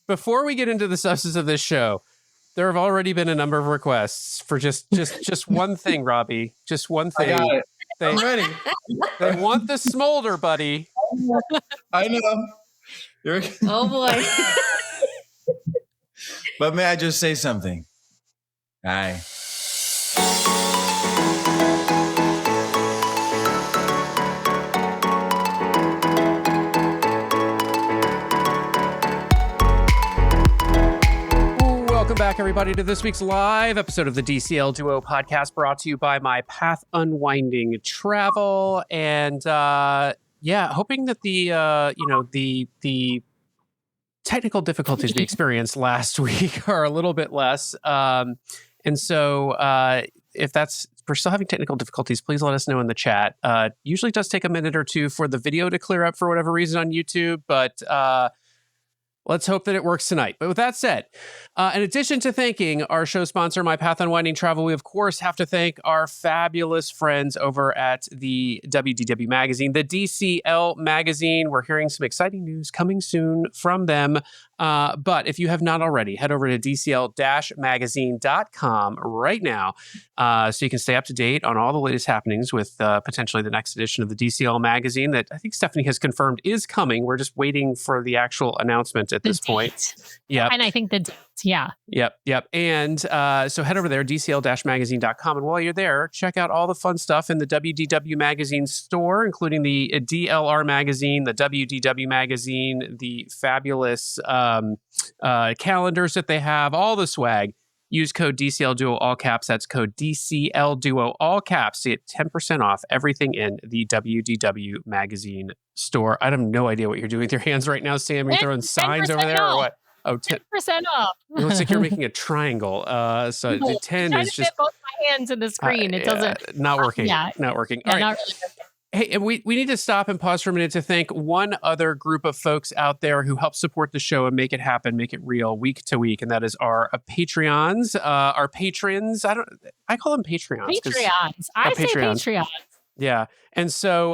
before we get into the substance of this show, there have already been a number of requests for just one thing, Robby. Just one thing. I got it. I'm ready. They want the smolder, buddy. I know. Oh boy. But may I just say something? Aye. Welcome back, everybody, to this week's live episode of the DCL Duo Podcast, brought to you by My Path Unwinding Travel. And hoping that the technical difficulties we experienced last week are a little bit less. And so if we're still having technical difficulties, please let us know in the chat. Usually does take a minute or two for the video to clear up for whatever reason on YouTube, but let's hope that it works tonight. But with that said, in addition to thanking our show sponsor, My Path Unwinding Travel, we of course have to thank our fabulous friends over at the WDW magazine, the DCL magazine. We're hearing some exciting news coming soon from them. But if you have not already, head over to DCL-magazine.com right now so you can stay up to date on all the latest happenings with potentially the next edition of the DCL magazine that I think Stephanie has confirmed is coming. We're just waiting for the actual announcement at this point. Yeah. And I think the date, yeah. Yep. And so head over there, DCL-magazine.com. And while you're there, check out all the fun stuff in the WDW magazine store, including the DLR magazine, the WDW magazine, the fabulous calendars that they have, all the swag. Use code DCL Duo, all caps. That's code DCL Duo, all caps, to get 10% off everything in the WDW magazine store. I have no idea what you're doing with your hands right now, Sam. You're throwing signs over there or what? Oh, 10% off. It looks like you're making a triangle. So the 10 is just... fit both my hands in the screen. It doesn't... Not working. Not working. All right. Not really working. Hey, and we need to stop and pause for a minute to thank one other group of folks out there who help support the show and make it happen, make it real week to week, and that is our Patreons, our patrons. I call them Patreons. Patreons. I say Patreons. Yeah. And so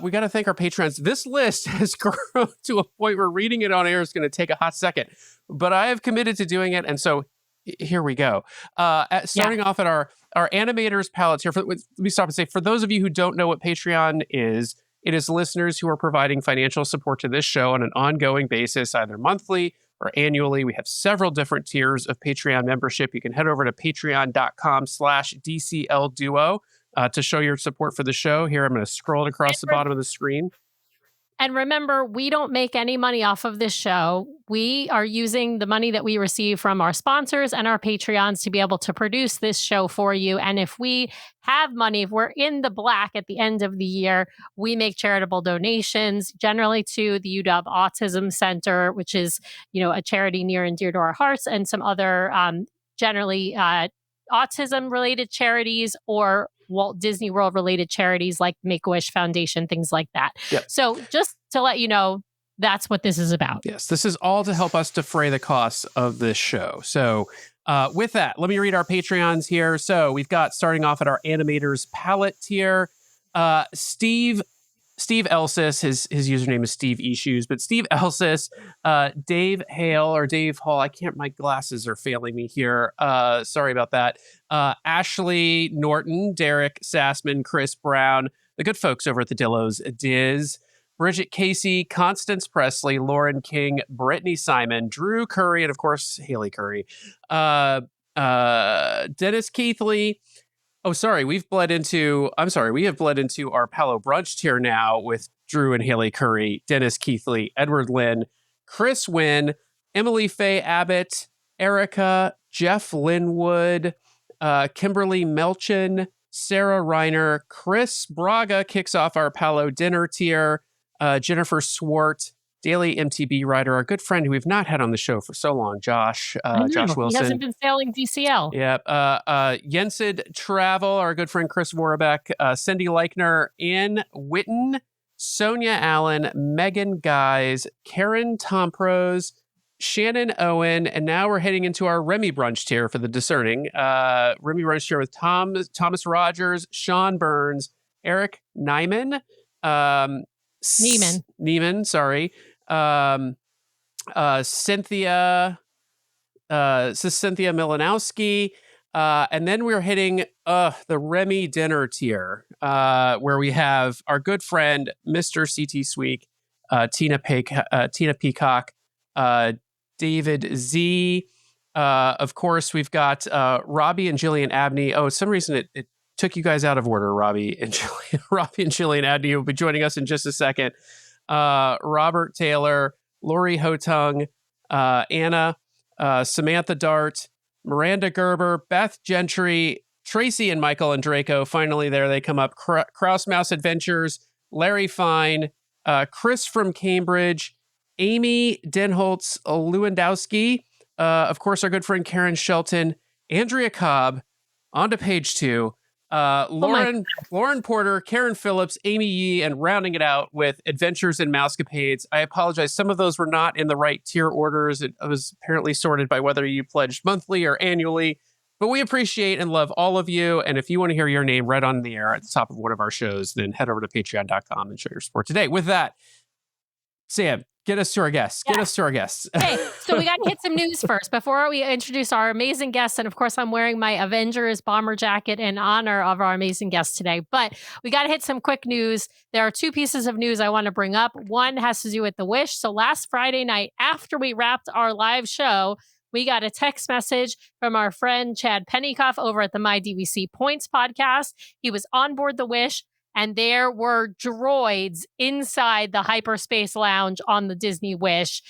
we got to thank our patrons. This list has grown to a point where reading it on air is going to take a hot second, but I have committed to doing it. And so here we go. Starting off at our animators palettes here. Let me stop and say, for those of you who don't know what Patreon is, it is listeners who are providing financial support to this show on an ongoing basis, either monthly or annually. We have several different tiers of Patreon membership. You can head over to patreon.com/DCL Duo to show your support for the show. Here, I'm going to scroll it across the bottom of the screen. And remember, we don't make any money off of this show. We are using the money that we receive from our sponsors and our Patreons to be able to produce this show for you. And if we have money, if we're in the black at the end of the year, we make charitable donations, generally to the UW Autism Center, which is, a charity near and dear to our hearts, and some other generally autism-related charities or Walt Disney World related charities like Make-A-Wish Foundation, things like that. Yep. So just to let you know, that's what this is about. Yes, this is all to help us defray the costs of this show. So with that, let me read our Patreons here. So we've got, starting off at our animators palette tier, Steve Elsis, his username is Steve Issues, but Steve Elsis, Dave Hale or Dave Hall, my glasses are failing me here. Sorry about that. Ashley Norton, Derek Sassman, Chris Brown, the good folks over at the Dillos, Diz, Bridget Casey, Constance Presley, Lauren King, Brittany Simon, Drew Curry, and of course, Haley Curry, Dennis Keithley. Oh, sorry. We have bled into our Palo brunch tier now with Drew and Haley Curry, Dennis Keithley, Edward Lynn, Chris Wynn, Emily Faye Abbott, Erica, Jeff Linwood, Kimberly Melchin, Sarah Reiner, Chris Braga kicks off our Palo dinner tier, Jennifer Swart, daily MTB writer, our good friend who we've not had on the show for so long, Josh Wilson. He hasn't been sailing DCL. Yep. Yensid Travel, our good friend Chris Warbeck, Cindy Leichner, Ann Witten, Sonia Allen, Megan Guys, Karen Tomprose, Shannon Owen, and now we're heading into our Remy brunch tier for the discerning. Remy brunch tier with Thomas Rogers, Sean Burns, Eric Neiman, Neiman, sorry. Cynthia Milanowski. And then we're hitting the Remy dinner tier, where we have our good friend, Mr. C.T. Sweek, Tina Peacock, David Z. Of course, we've got Robby and Jillian Abney. Oh, for some reason it took you guys out of order, Robby and Jillian Abney will be joining us in just a second. Robert Taylor, Lori Hotung, Anna, Samantha Dart, Miranda Gerber, Beth Gentry, Tracy and Michael and Draco. Finally, there they come up. Kraus Mouse Adventures, Larry Fine, Chris from Cambridge, Amy Denholtz Lewandowski, of course, our good friend Karen Shelton, Andrea Cobb, on to page 2, Lauren Porter, Karen Phillips, Amy Yee, and rounding it out with Adventures in Mousecapades. I apologize. Some of those were not in the right tier orders. It was apparently sorted by whether you pledged monthly or annually. But we appreciate and love all of you. And if you want to hear your name read on the air at the top of one of our shows, then head over to patreon.com and show your support today. With that, Sam, get us to our guests. Yeah. Get us to our guests. Okay, so we got to hit some news first before we introduce our amazing guests. And of course, I'm wearing my Avengers bomber jacket in honor of our amazing guests today. But we got to hit some quick news. There are 2 pieces of news I want to bring up. One has to do with the Wish. So last Friday night, after we wrapped our live show, we got a text message from our friend Chad Pennycoff over at the My DVC Points podcast. He was on board the Wish, and there were droids inside the hyperspace lounge on the Disney Wish.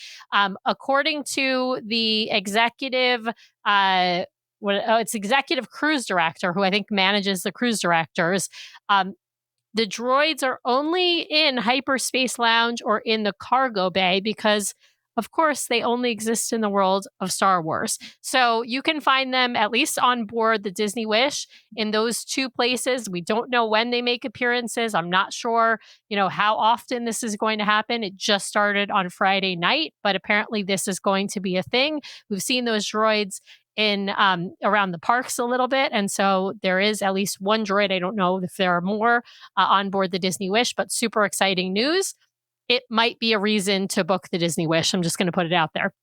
According to the executive, it's executive cruise director, who I think manages the cruise directors. The droids are only in hyperspace lounge or in the cargo bay because, of course, they only exist in the world of Star Wars. So you can find them at least on board the Disney Wish in those 2 places. We don't know when they make appearances. I'm not sure, how often this is going to happen. It just started on Friday night, but apparently this is going to be a thing. We've seen those droids in around the parks a little bit. And so there is at least one droid. I don't know if there are more on board the Disney Wish, but super exciting news. It might be a reason to book the Disney Wish. I'm just going to put it out there.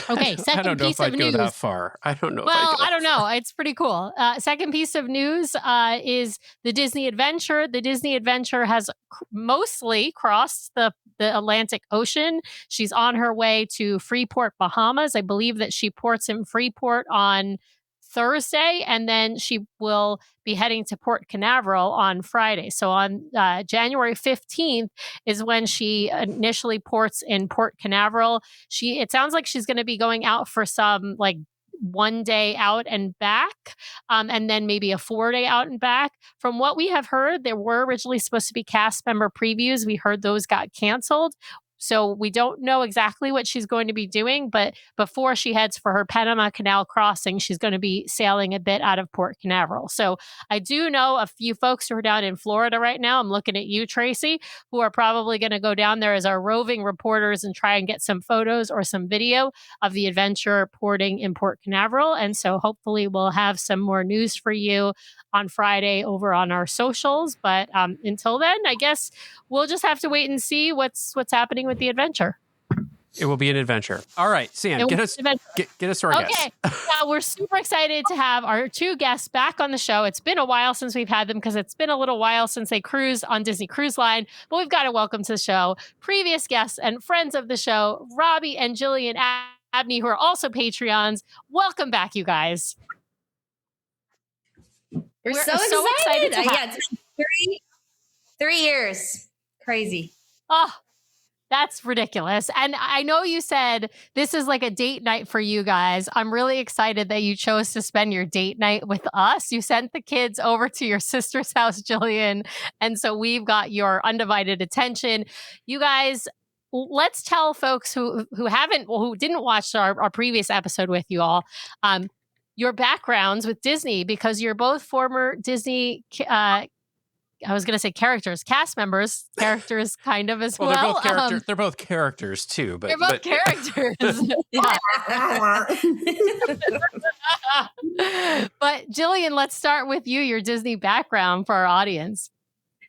Okay, second piece of news. Go that far. I don't know. Well, I don't know. It's pretty cool. Second piece of news is the Disney Adventure. The Disney Adventure has mostly crossed the Atlantic Ocean. She's on her way to Freeport, Bahamas. I believe that she ports in Freeport on Thursday, and then she will be heading to Port Canaveral on Friday. So on January 15th is when she initially ports in Port Canaveral. It sounds like she's going to be going out for some like 1 day out and back, and then maybe a 4-day out and back. From what we have heard, there were originally supposed to be cast member previews. We heard those got canceled. So we don't know exactly what she's going to be doing, but before she heads for her Panama Canal crossing, she's going to be sailing a bit out of Port Canaveral. So I do know a few folks who are down in Florida right now. I'm looking at you, Tracy, who are probably going to go down there as our roving reporters and try and get some photos or some video of the adventure porting in Port Canaveral. And so hopefully we'll have some more news for you on Friday over on our socials. But until then, I guess we'll just have to wait and see what's happening with the adventure. It will be an adventure. All right, Sam, get us to our guests. Okay, we're super excited to have our 2 guests back on the show. It's been a while since we've had them because it's been a little while since they cruised on Disney Cruise Line, but we've got to welcome to the show previous guests and friends of the show, Robby and Jillian Abney, who are also Patreons. Welcome back, you guys. We're so excited. Yeah, it's been 3 years. Crazy. Oh, that's ridiculous. And I know you said this is like a date night for you guys. I'm really excited that you chose to spend your date night with us. You sent the kids over to your sister's house, Jillian. And so we've got your undivided attention. You guys, let's tell folks who didn't watch our previous episode with you all, your backgrounds with Disney, because you're both former Disney, I was going to say cast members kind of as well. They're both characters too, but they're both characters. But Jillian, let's start with you, your Disney background for our audience.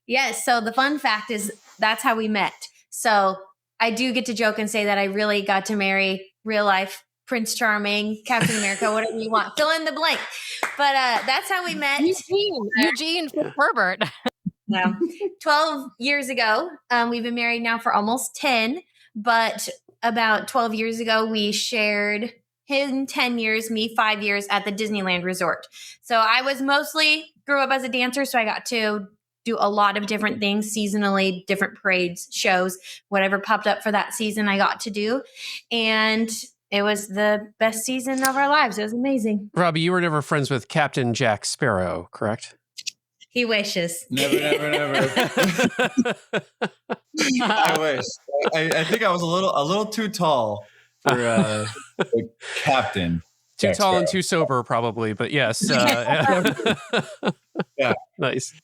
Yes. So the fun fact is that's how we met. So I do get to joke and say that I really got to marry real life Prince Charming, Captain America, whatever you want, fill in the blank. But that's how we met. Eugene Herbert. 12 years ago. We've been married now for almost 10, but about 12 years ago, we shared him 10 years, me 5 years at the Disneyland Resort. So I was mostly grew up as a dancer, so I got to do a lot of different things seasonally, different parades, shows, whatever popped up for that season I got to do. And it was the best season of our lives. It was amazing. Robby, you were never friends with Captain Jack Sparrow, correct? He wishes. Never. I wish. I think I was a little too tall for the captain. Too tall and too sober, probably. But yes. Yeah. Nice.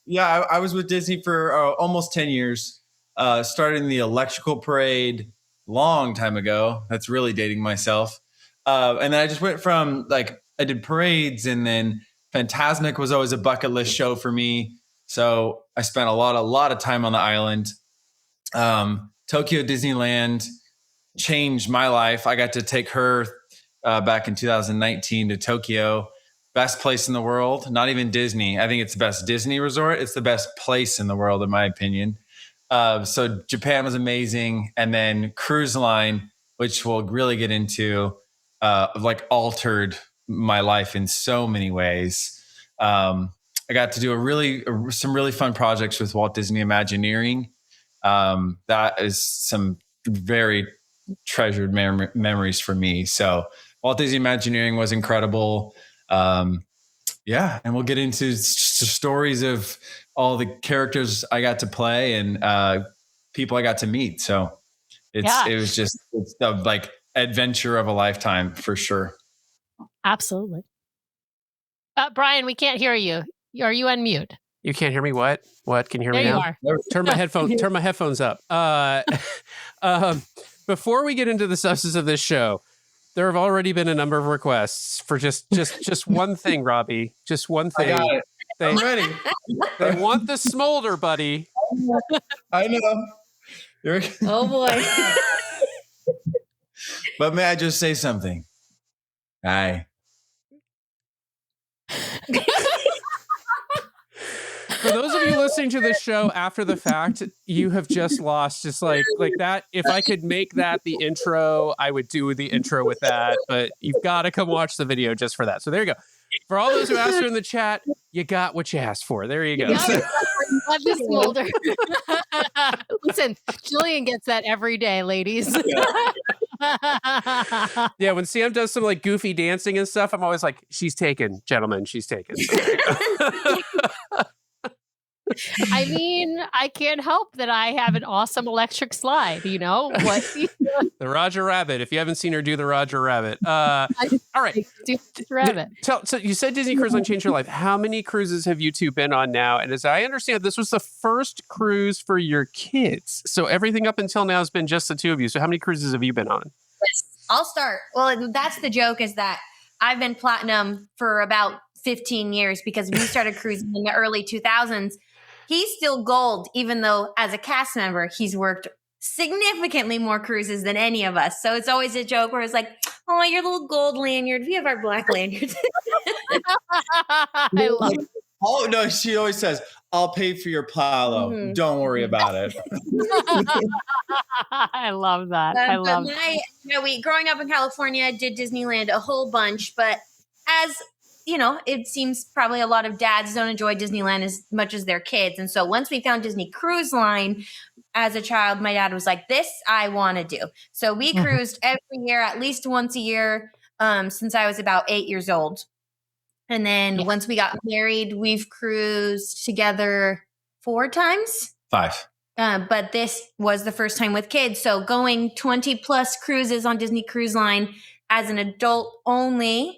Yeah, I was with Disney for almost 10 years. Started in the electrical parade long time ago. That's really dating myself. And then I just went from I did parades, and then Fantasmic was always a bucket list show for me. So I spent a lot of time on the island. Tokyo Disneyland changed my life. I got to take her back in 2019 to Tokyo. Best place in the world. Not even Disney. I think it's the best Disney resort. It's the best place in the world, in my opinion. So Japan was amazing. And then cruise line, which we'll really get into, altered my life in so many ways. I got to do some really fun projects with Walt Disney Imagineering. That is some very treasured memories for me. So Walt Disney Imagineering was incredible. And we'll get into stories of all the characters I got to play and people I got to meet. So it was just the adventure of a lifetime for sure. Absolutely. Brian, we can't hear you. Are you on mute? You can't hear me? What? Can you hear there me you now? Are. Turn my headphones up. Before we get into the substance of this show, there have already been a number of requests for just one thing, Robby. Just one thing. I got it. I'm ready. They want the smolder, buddy. I know. Oh boy. But may I just say something? Hi. For those of you listening to this show after the fact, you have just lost like that. If I could make that the intro, I would do the intro with that. But you've got to come watch the video just for that. So there you go. For all those who asked her in the chat, you got what you asked for. There you go. Love this smolder. Listen, Jillian gets that every day, ladies. Yeah, when Sam does some goofy dancing and stuff, I'm always like, she's taken, gentlemen, she's taken. I mean, I can't help that I have an awesome electric slide, what? The Roger Rabbit. If you haven't seen her do the Roger Rabbit. All right. Rabbit. So you said Disney Cruise Line changed your life. How many cruises have you two been on now? And as I understand, this was the first cruise for your kids. So everything up until now has been just the two of you. So how many cruises have you been on? I'll start. Well, that's the joke, is that I've been platinum for about 15 years because we started cruising in the early 2000s. He's still gold, even though as a cast member, he's worked significantly more cruises than any of us. So it's always a joke where it's like, oh, your little gold lanyard. We have our black lanyards. I love it. Oh, no, she always says, I'll pay for your Palo. Mm-hmm. Don't worry about it. I love that. Growing up in California, did Disneyland a whole bunch. But as it seems probably a lot of dads don't enjoy Disneyland as much as their kids. And so once we found Disney Cruise Line as a child, my dad was like, this I want to do. So we cruised every year, at least once a year, since I was about 8 years old. And then once we got married, we've cruised together 4 times. 5. But this was the first time with kids. So going 20 plus cruises on Disney Cruise Line as an adult only,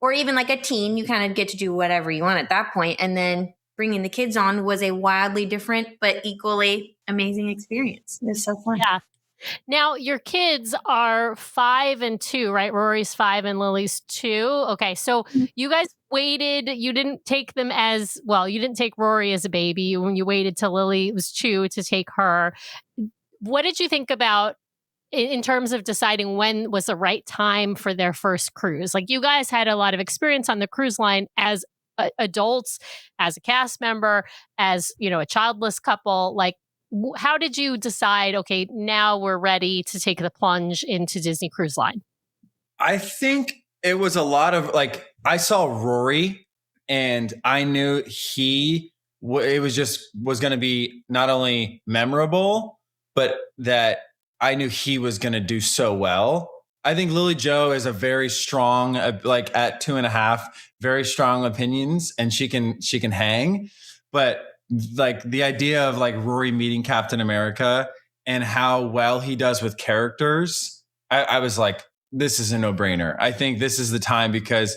or even like a teen, you kind of get to do whatever you want at that point. And then bringing the kids on was a wildly different but equally amazing experience. It was so fun. Yeah. Now, your kids are 5 and 2, right? Rory's 5 and Lily's 2. Okay, so you guys waited. You didn't take them as, well, you didn't take Rory as a baby when you waited till Lily was 2 to take her. what did you think about in terms of deciding when was the right time for their first cruise? Like, you guys had a lot of experience on the cruise line as adults, as a cast member, as, you know, a childless couple. Like, how did you decide, okay, now we're ready to take the plunge into Disney Cruise Line? I think it was a lot of like, I saw Rory and I knew it was going to be not only memorable, but that I knew he was going to do so well. I think Lily Jo is a very strong, like at 2.5, very strong opinions, and she can hang. But like the idea of like Rory meeting Captain America and how well he does with characters, I was like, this is a no-brainer. I think this is the time because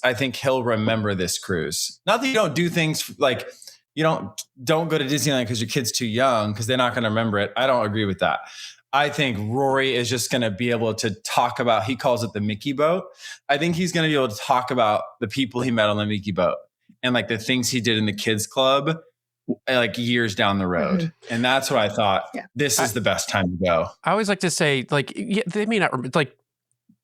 I think he'll remember this cruise. Not that you don't do things like you don't go to Disneyland because your kid's too young because they're not going to remember it. I don't agree with that. I think Rory is just going to be able to talk about, he calls it the Mickey boat. I think he's going to be able to talk about the people he met on the Mickey boat and like the things he did in the kids club, like years down the road. Mm-hmm. And that's what I thought. Yeah. This is the best time to go. I always like to say, like, yeah, they may not, like,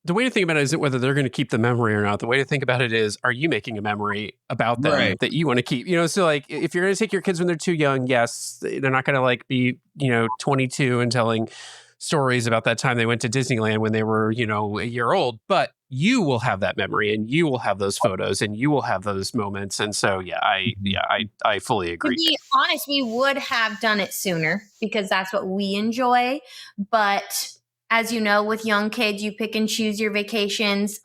the way to think about it isn't whether they're going to keep the memory or not. The way to think about it is, are you making a memory about them that you want to keep? You know, so like if you're going to take your kids when they're too young, yes, they're not going to like be, 22 and telling stories about that time they went to Disneyland when they were, a year old. But you will have that memory and you will have those photos and you will have those moments. And so, I fully agree. To be honest, we would have done it sooner because that's what we enjoy. But as you know, with young kids, you pick and choose your vacations.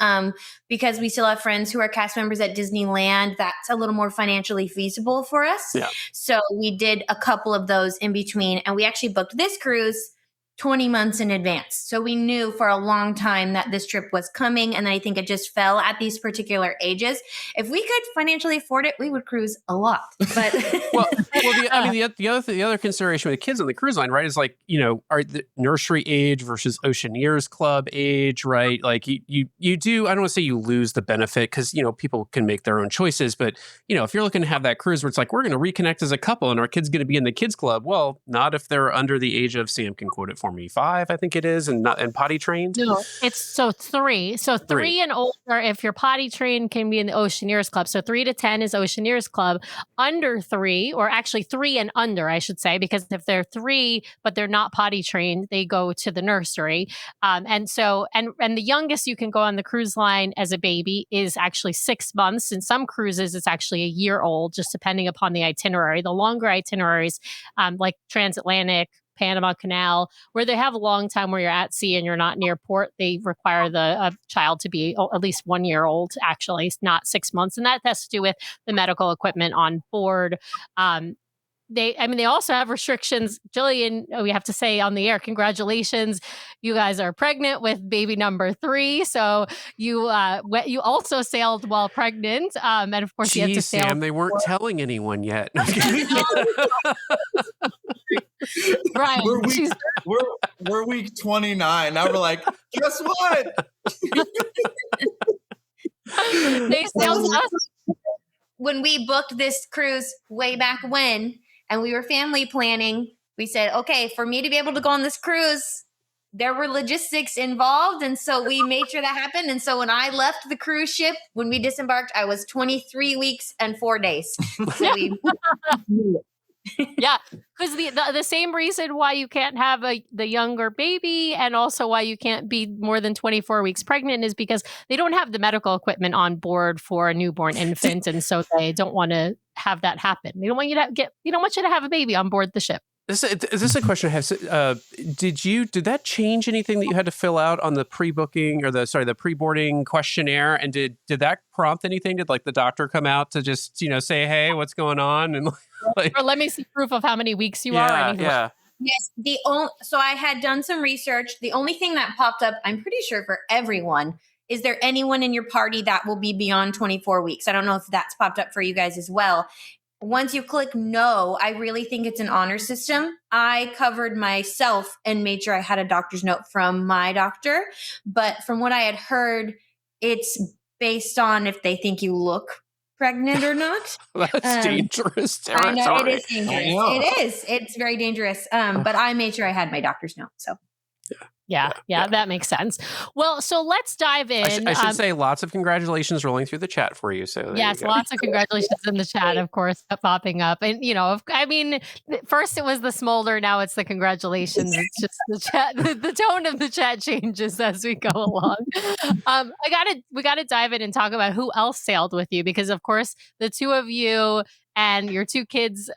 Because we still have friends who are cast members at Disneyland, that's a little more financially feasible for us. Yeah. So we did a couple of those in between, and we actually booked this cruise 20 months in advance. So we knew for a long time that this trip was coming. And I think it just fell at these particular ages. If we could financially afford it, we would cruise a lot. But the other consideration with the kids on the cruise line, right, is like, are the nursery age versus Oceaneers Club age, right? Like you do, I don't want to say you lose the benefit because, people can make their own choices. But, if you're looking to have that cruise where it's like, we're going to reconnect as a couple and our kid's going to be in the kids club. Well, not if they're under the age of, Sam can quote it for me, 5, I think it is, and potty trained. No, it's 3. So 3 and older, if you're potty trained, can be in the Oceaneers Club. So 3 to 10 is Oceaneers Club. Under 3, or actually 3 and under, I should say, because if they're 3 but they're not potty trained, they go to the nursery. And the youngest you can go on the cruise line as a baby is actually 6 months. In some cruises, it's actually a year old, just depending upon the itinerary. The longer itineraries, like transatlantic, Panama Canal, where they have a long time where you're at sea and you're not near port, they require the child to be at least 1 year old, actually, not 6 months. And that has to do with the medical equipment on board. They also have restrictions. Jillian, we have to say on the air, congratulations. You guys are pregnant with baby number 3. So you also sailed while pregnant. And of course, you had to sail. Sam, they weren't telling anyone yet. Right. We're week 29. Now we're like, guess what? They sailed us. When we booked this cruise way back when, and we were family planning, we said, okay, for me to be able to go on this cruise, there were logistics involved. And so we made sure that happened. And so when I left the cruise ship, when we disembarked, I was 23 weeks and 4 days. So yeah, because the same reason why you can't have the younger baby and also why you can't be more than 24 weeks pregnant is because they don't have the medical equipment on board for a newborn infant, and so they don't want to have that happen. They don't want you to have a baby on board the ship. Is this a question I have? Did that change anything that you had to fill out on the pre-booking or the pre-boarding questionnaire? And did that prompt anything? Did like the doctor come out to just, say, hey, what's going on? And or let me see proof of how many weeks you are. Or anything Yes. So I had done some research. The only thing that popped up, I'm pretty sure for everyone, is there anyone in your party that will be beyond 24 weeks? I don't know if that's popped up for you guys as well. Once you click no, I really think it's an honor system. I covered myself and made sure I had a doctor's note from my doctor. But from what I had heard, it's based on if they think you look pregnant or not. That's dangerous I territory. know it is dangerous. It is. It's very dangerous. But I made sure I had my doctor's note. So. Yeah, that makes sense. Well, so let's dive in. I should say lots of congratulations rolling through the chat for you. So yes, lots of congratulations in the chat, of course, popping up. And, I mean, first it was the smolder, now it's the congratulations. It's just the chat, the tone of the chat changes as we go along. We gotta dive in and talk about who else sailed with you, because of course the two of you and your two kids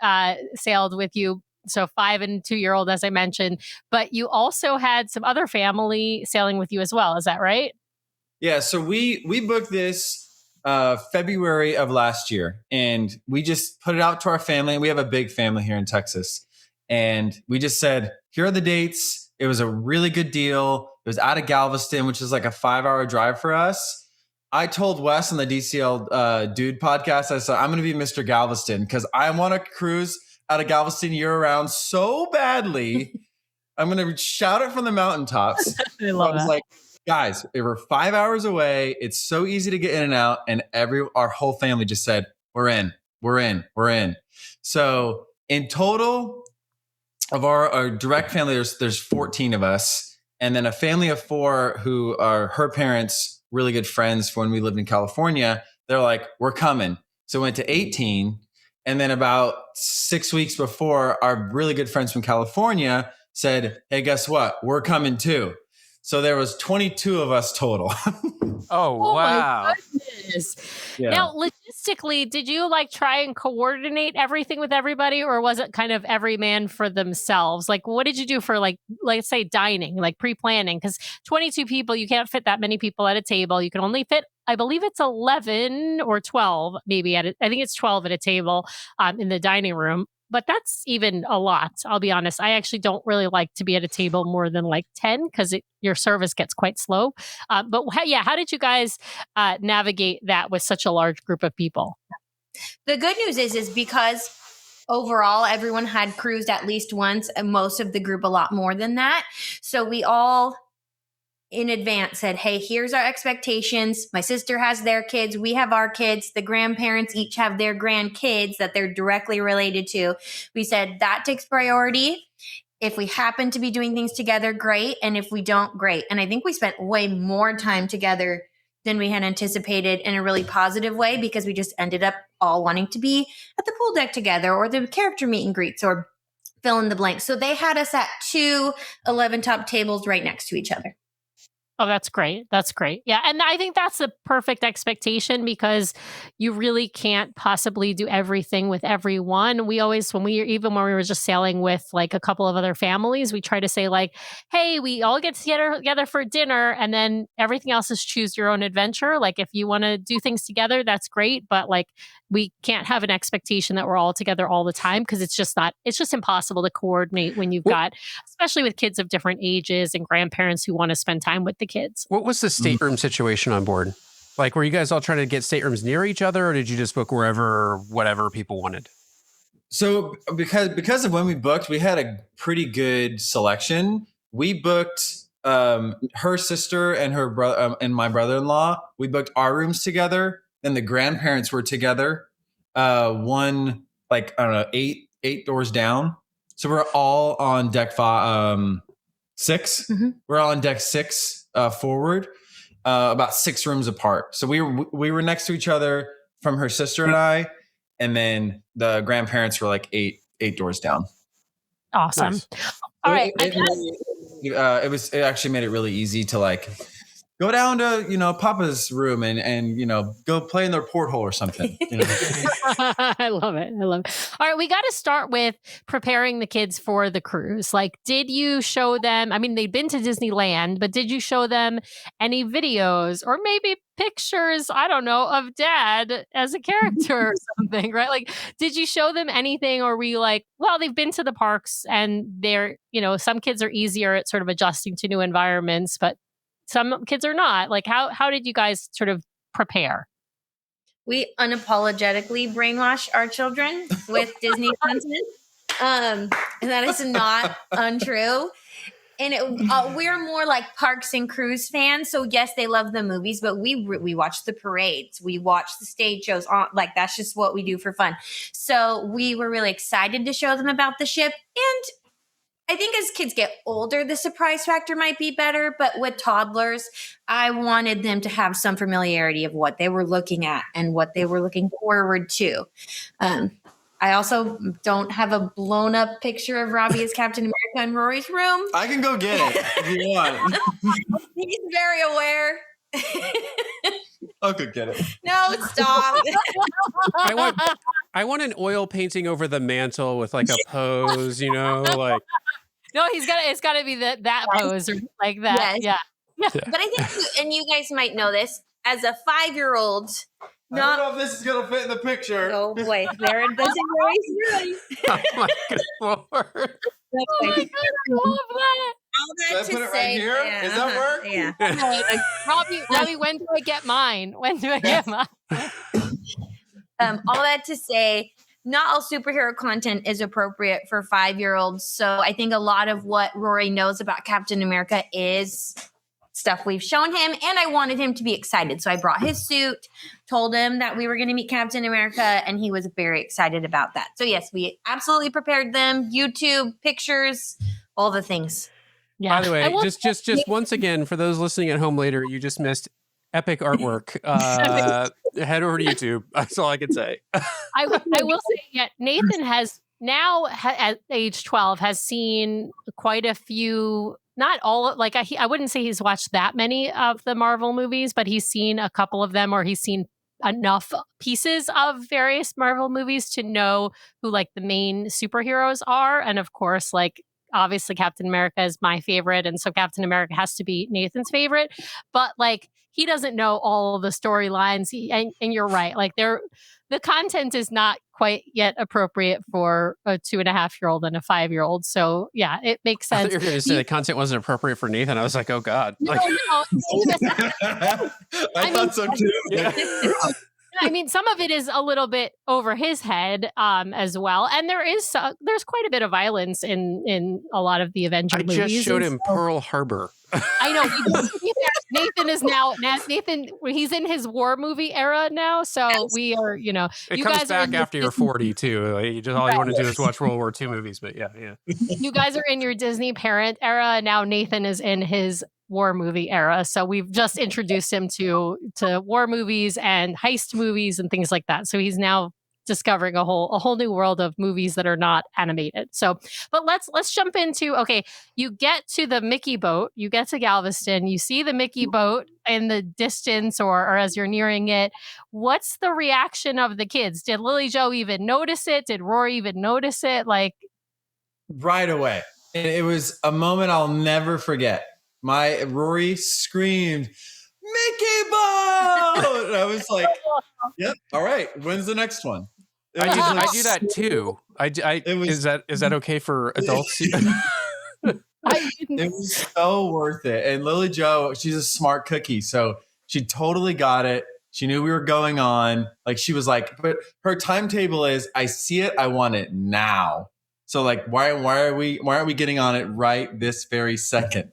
sailed with you. So 5 and 2-year-old, as I mentioned, but you also had some other family sailing with you as well. Is that right? Yeah. So we booked this February of last year, and we just put it out to our family. We have a big family here in Texas, and we just said, here are the dates. It was a really good deal. It was out of Galveston, which is like a 5-hour drive for us. I told Wes on the DCL Dude podcast, I said, I'm going to be Mr. Galveston because I want to cruise out of Galveston year round so badly. I'm going to shout it from the mountaintops. I love that. Like, guys, we're 5 hours away. It's so easy to get in and out. And our whole family just said, we're in. So in total of our direct family, there's 14 of us. And then a family of 4 who are her parents, really good friends when we lived in California. They're like, we're coming. So we went to 18. And then about 6 weeks before, our really good friends from California said, hey, guess what? We're coming too. So there was 22 of us total. Oh, wow. My goodness. Yeah. Now, logistically, did you try and coordinate everything with everybody, or was it kind of every man for themselves? What did you do for let's say dining, pre-planning? Because 22 people, you can't fit that many people at a table. You can only fit, I believe it's 11 or 12, maybe I think it's 12 at a table in the dining room. But that's even a lot. I'll be honest. I actually don't really like to be at a table more than 10 because your service gets quite slow. But how did you guys navigate that with such a large group of people? The good news is because overall everyone had cruised at least once, and most of the group a lot more than that. So we all in advance said, hey, here's our expectations. My sister has their kids. We have our kids. The grandparents each have their grandkids that they're directly related to. We said that takes priority. If we happen to be doing things together, great. And if we don't, great. And I think we spent way more time together than we had anticipated in a really positive way, because we just ended up all wanting to be at the pool deck together or the character meet and greets or fill in the blank. So they had us at 2 11-top tables right next to each other. Oh, that's great. That's great. Yeah. And I think that's the perfect expectation, because you really can't possibly do everything with everyone. We always, when we were just sailing with a couple of other families, we try to say hey, we all get together for dinner, and then everything else is choose your own adventure. If you want to do things together, that's great. But we can't have an expectation that we're all together all the time, because it's just impossible to coordinate when you've got, especially with kids of different ages and grandparents who want to spend time with the kids. What was the stateroom situation on board? Were you guys all trying to get staterooms near each other, or did you just book wherever, whatever people wanted? So because of when we booked, we had a pretty good selection. We booked her sister and her brother and my brother-in-law. We booked our rooms together. Then the grandparents were together. One, 8 doors down. So we're all on deck 6. Mm-hmm. We're all on deck 6 forward, about 6 rooms apart. So we were next to each other from her sister and I, and then the grandparents were 8 doors down. Awesome. Nice. All right. It actually made it really easy to go down to, Papa's room and go play in their porthole or something. I love it. All right. We got to start with preparing the kids for the cruise. Did you show them, they'd been to Disneyland, but did you show them any videos or maybe pictures, I don't know, of Dad as a character or something, right? Did you show them anything, or were you well, they've been to the parks and they're, some kids are easier at sort of adjusting to new environments, but some kids are not. How did you guys sort of prepare? We unapologetically brainwash our children with Disney content. And that is not untrue. we're more like Parks and Cruise fans. So yes, they love the movies, but we watch the parades, we watch the stage shows. Like that's just what we do for fun. So we were really excited to show them about the ship. And I think as kids get older, the surprise factor might be better. But with toddlers, I wanted them to have some familiarity of what they were looking at and what they were looking forward to. I also don't have a blown up picture of Robby as Captain America in Rory's room. I can go get it if you want. He's very aware. I'll go get it. No, stop. I want an oil painting over the mantle with like a pose, like. No, it's got to be that pose or like that. Yes. Yeah. But I think, and you guys might know this, as a 5-year-old, I don't know if this is going to fit in the picture. Oh boy, there it doesn't really. Oh my good Lord. Oh my God, I love that. All that Should I to put it say, right here? yeah, Does that work? Yeah. Robby, when do I get mine? When do I get mine? All that to say, not all superhero content is appropriate for 5-year-olds. So I think a lot of what Rory knows about Captain America is stuff we've shown him, and I wanted him to be excited. So I brought his suit, told him that we were going to meet Captain America, and he was very excited about that. So yes, we absolutely prepared them. YouTube, pictures, all the things. Yeah. By the way, just once again, for those listening at home later, you just missed epic artwork. Head over to YouTube. That's all I can say. I will say, yeah, Nathan has now at age 12 has seen quite a few. Not all, like I wouldn't say he's watched that many of the Marvel movies, but he's seen a couple of them, or he's seen enough pieces of various Marvel movies to know who like the main superheroes are. And of course, like obviously Captain America is my favorite. And so Captain America has to be Nathan's favorite. But like he doesn't know all of the storylines. And you're right. Like the content is not quite yet appropriate for a 2.5-year-old and a 5-year-old. So yeah, it makes sense. I thought you were going to say the content wasn't appropriate for Nathan. I was like, oh God. Like, no. I thought so too. Yeah. I mean, some of it is a little bit over his head as well. And there's quite a bit of violence in a lot of the Avenger movies. I just showed him Pearl Harbor. I know. Nathan is he's in his war movie era now. So we are, It you comes guys back after you're 40 too. Like, all you want to do is watch World War II movies. But yeah. You guys are in your Disney parent era. And now Nathan is in his war movie era. So we've just introduced him to war movies and heist movies and things like that. So he's now discovering a whole new world of movies that are not animated. So, but let's jump into, okay, you get to the Mickey boat, you get to Galveston, you see the Mickey boat in the distance or as you're nearing it. What's the reaction of the kids? Did Lily Jo even notice it? Did Rory even notice it? Like right away. And it was a moment I'll never forget. Rory screamed, Mickey boat! And I was like, yep, all right, when's the next one? I do that too. Is that okay for adults? It was so worth it. And Lily Jo, she's a smart cookie. So she totally got it. She knew we were going on. Like she was like, but her timetable is, I see it, I want it now. So like, why aren't we getting on it right this very second?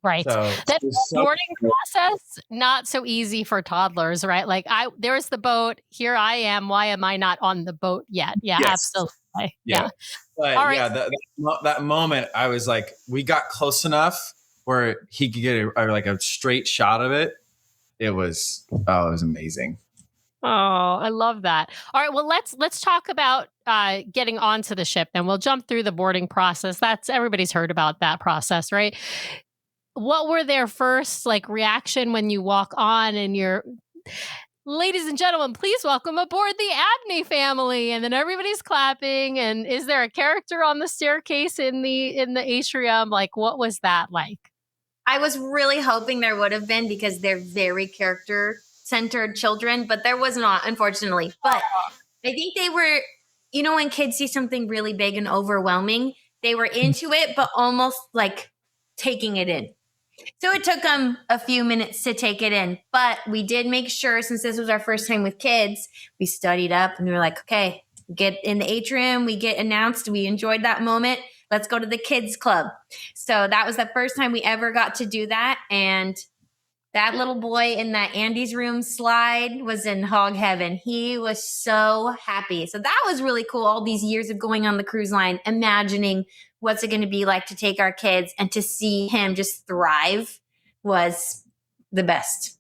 Right. So that boarding process, not so easy for toddlers, right? Like there's the boat. Here I am. Why am I not on the boat yet? Yeah, yes. Absolutely. Yeah. But all right. Yeah, that moment, I was like, we got close enough where he could get a straight shot of it. It was amazing. Oh, I love that. All right. Well, let's talk about getting onto the ship, and we'll jump through the boarding process. Everybody's heard about that process, right? What were their first reaction when you walk on and you're, ladies and gentlemen, please welcome aboard the Abney family, and then everybody's clapping? And is there a character on the staircase in the atrium? Like, what was that like? I was really hoping there would have been, because they're very character-centered children, but there was not, unfortunately. But I think they were, when kids see something really big and overwhelming, they were into it, but almost like taking it in. So it took them a few minutes to take it in, but we did make sure, since this was our first time with kids, we studied up and we were like, okay, get in the atrium, we get announced, we enjoyed that moment. let's go to the kids club. So that was the first time we ever got to do that. And that little boy in that Andy's room slide was in hog heaven. He was so happy. So that was really cool. All these years of going on the cruise line, imagining what's it going to be like to take our kids, and to see him just thrive was the best.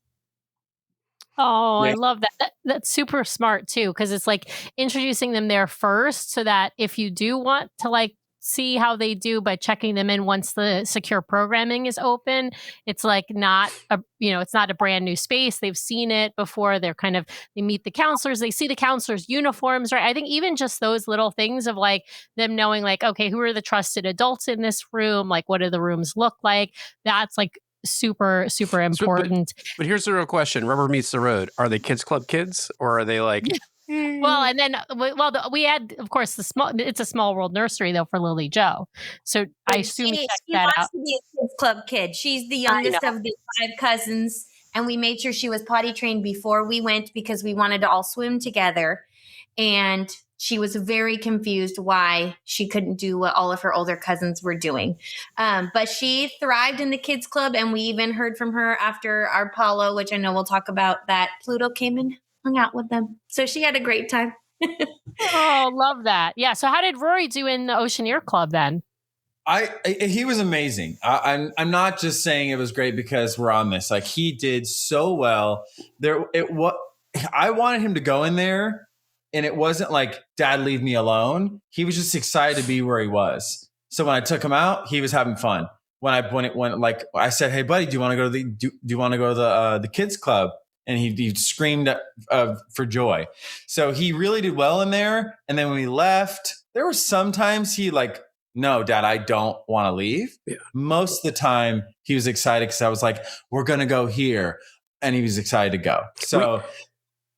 Oh, I love that. That's super smart too, because it's like introducing them there first, so that if you do want to like see how they do by checking them in once the secure programming is open, it's like not a, it's not a brand new space. They've seen it before. They meet the counselors, they see the counselors' uniforms, right? I think even just those little things of like them knowing like, okay, who are the trusted adults in this room? Like, what do the rooms look like? That's like super, super important. But here's the real question. Rubber meets the road. Are they kids club kids, or are they like... Well, and then, we had, of course, it's a Small World nursery though for Lily Jo. So I assume she that wants out. to be a kids club kid. She's the youngest of the 5 cousins. And we made sure she was potty trained before we went, because we wanted to all swim together. And she was very confused why she couldn't do what all of her older cousins were doing. But she thrived in the kids club. And we even heard from her after our Palo, which I know we'll talk about, that Pluto came and hung out with them. So she had a great time. Oh, love that. Yeah. So how did Rory do in the Oceaneer Club then? He was amazing. I'm not just saying it was great because we're on this. Like, he did so well. I wanted him to go in there, and it wasn't like, Dad, leave me alone. He was just excited to be where he was. So when I took him out, he was having fun. When I said, "Hey, buddy, do you want to go to the kids club?" And he screamed for joy. So he really did well in there. And then when we left, there were sometimes he like, "No, Dad, I don't want to leave." Yeah. Most of the time he was excited because I was like, "We're going to go here." And he was excited to go. So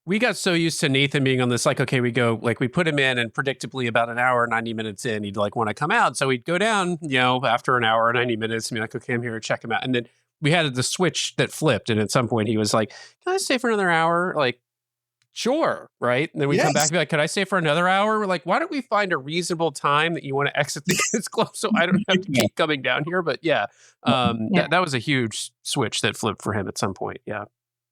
we got so used to Nathan being on this, like, okay, we go, like, we put him in, and predictably about an hour, 90 minutes in, he'd like want to come out. So he'd go down, after an hour, 90 minutes, and be like, okay, I'm here to check him out. And then we had the switch that flipped, and at some point he was like, "Can I stay for another hour?" Like, sure, right? And then we come back and be like, "Can I stay for another hour?" We're like, "Why don't we find a reasonable time that you want to exit the kids club so I don't have to keep coming down here?" But that was a huge switch that flipped for him at some point. Yeah.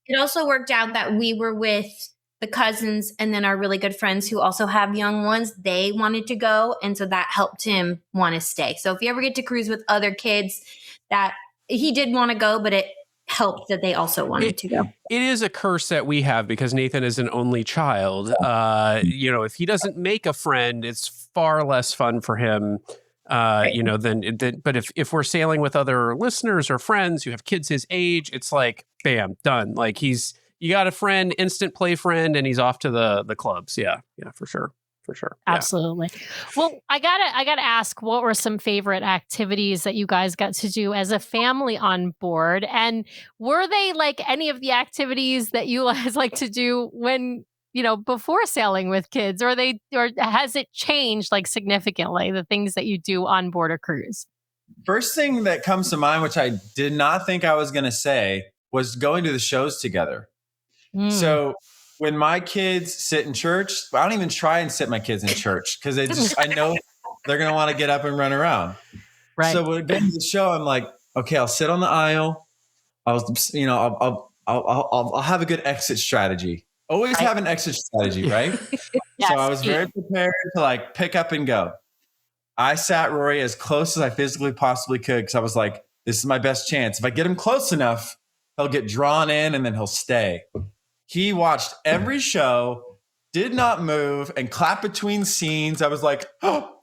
It also worked out that we were with the cousins, and then our really good friends who also have young ones, they wanted to go. And so that helped him want to stay. So if you ever get to cruise with other kids, that he did want to go, but it helped that they also wanted to go. It is a curse that we have because Nathan is an only child. If he doesn't make a friend, it's far less fun for him. But if we're sailing with other listeners or friends who have kids his age, it's like, bam, done. Like, you got a friend, instant play friend, and he's off to the clubs. Yeah, for sure. For sure. Yeah. Absolutely. Well, I gotta ask, what were some favorite activities that you guys got to do as a family on board? And were they like any of the activities that you guys like to do when, before sailing with kids, or has it changed like significantly, the things that you do on board a cruise? First thing that comes to mind, which I did not think I was going to say, was going to the shows together. So when my kids sit in church, I don't even try and sit my kids in church because I know they're going to want to get up and run around. Right. So when we go to the show, I'm like, okay, I'll sit on the aisle. I'll have a good exit strategy. Always have an exit strategy, right? Yes. So I was very prepared to like pick up and go. I sat Rory as close as I physically possibly could because I was like, this is my best chance. If I get him close enough, he'll get drawn in and then he'll stay. He watched every show, did not move, and clapped between scenes. I was like, "Oh,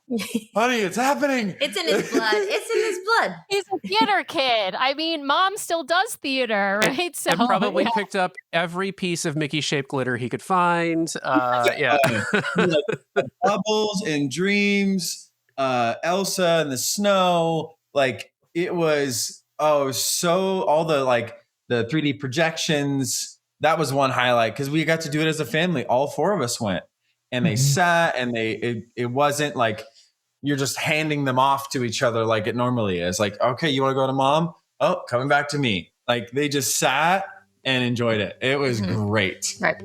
honey, it's happening." It's in his blood. He's a theater kid. I mean, Mom still does theater, right? So and probably picked up every piece of Mickey-shaped glitter he could find. Bubbles and dreams, Elsa and the snow. Like, it was, so all the, like, the 3D projections. That was one highlight because we got to do it as a family. All 4 of us went, and they sat, and it wasn't like you're just handing them off to each other like it normally is. Like, okay, you want to go to Mom? Oh, coming back to me. Like, they just sat and enjoyed it. It was great. Right.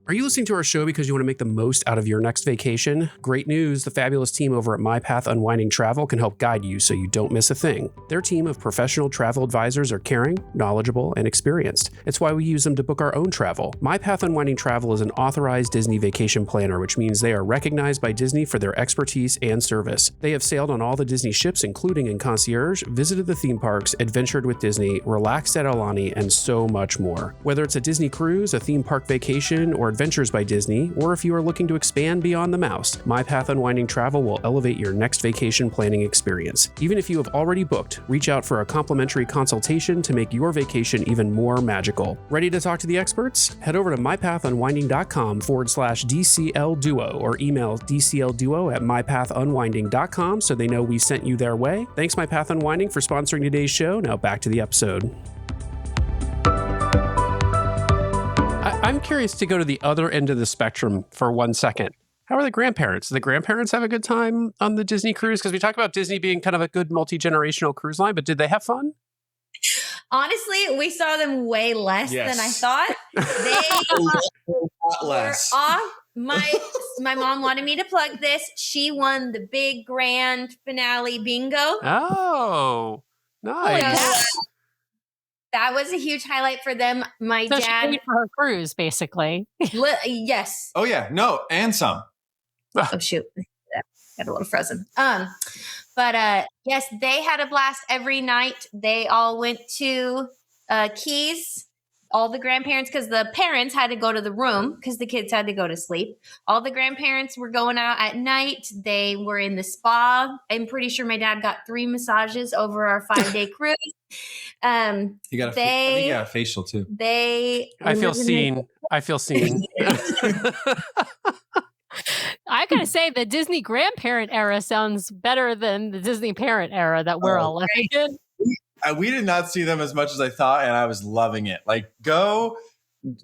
Are you listening to our show because you want to make the most out of your next vacation? Great news. The fabulous team over at My Path Unwinding Travel can help guide you so you don't miss a thing. Their team of professional travel advisors are caring, knowledgeable, and experienced. It's why we use them to book our own travel. My Path Unwinding Travel is an authorized Disney vacation planner, which means they are recognized by Disney for their expertise and service. They have sailed on all the Disney ships, including in concierge, visited the theme parks, adventured with Disney, relaxed at Aulani, and so much more. Whether it's a Disney cruise, a theme park vacation, or Adventures by Disney, or if you are looking to expand beyond the mouse, My Path Unwinding Travel will elevate your next vacation planning experience. Even if you have already booked, reach out for a complimentary consultation to make your vacation even more magical. Ready to talk to the experts? Head over to mypathunwinding.com/DCL Duo or email dclduo@mypathunwinding.com so they know we sent you their way. Thanks, My Path Unwinding, for sponsoring today's show. Now back to the episode. I'm curious to go to the other end of the spectrum for 1 second. How are the grandparents? Do the grandparents have a good time on the Disney cruise? Because we talk about Disney being kind of a good multi-generational cruise line, but did they have fun? Honestly, we saw them way less than I thought. They A lot less. were off. My mom wanted me to plug this. She won the big grand finale bingo. Oh, nice. That was a huge highlight for them. My So she dad, paid for her cruise, basically. yes. Oh yeah, no, and some. Oh shoot, got a little frozen. But yes, they had a blast every night. They all went to Keys. All the grandparents, because the parents had to go to the room because the kids had to go to sleep. All the grandparents were going out at night. They were in the spa. I'm pretty sure my dad got 3 massages over our 5-day cruise. I think you got a facial too. I feel seen. I gotta say, the Disney grandparent era sounds better than the Disney parent era that we're all living in. We did not see them as much as I thought, and I was loving it. Like, go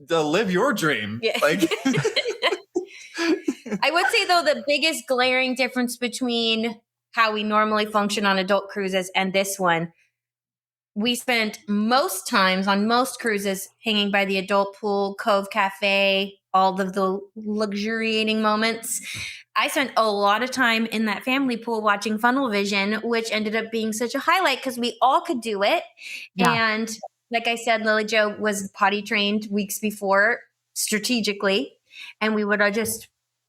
live your dream. Yeah. Like, I would say though, the biggest glaring difference between how we normally function on adult cruises and this one, we spent most times on most cruises hanging by the adult pool, Cove Cafe, all of the luxuriating moments. I spent a lot of time in that family pool watching Funnel Vision, which ended up being such a highlight because we all could do it. Yeah. And like I said, Lily Jo was potty trained weeks before strategically. And we would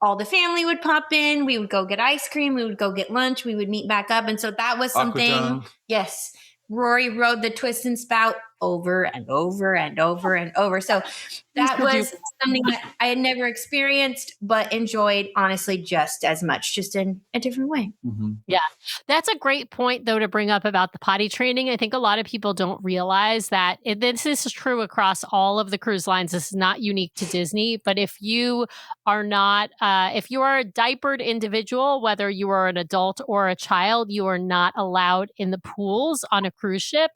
all the family would pop in. We would go get ice cream. We would go get lunch. We would meet back up. And so that was something. Aquadome. Yes. Rory rode the twist and spout over and over and over and over. So that was something that I had never experienced, but enjoyed honestly just as much, just in a different way. Mm-hmm. Yeah. That's a great point, though, to bring up about the potty training. I think a lot of people don't realize that this is true across all of the cruise lines. This is not unique to Disney. But if you are not, if you are a diapered individual, whether you are an adult or a child, you are not allowed in the pools on a cruise ship.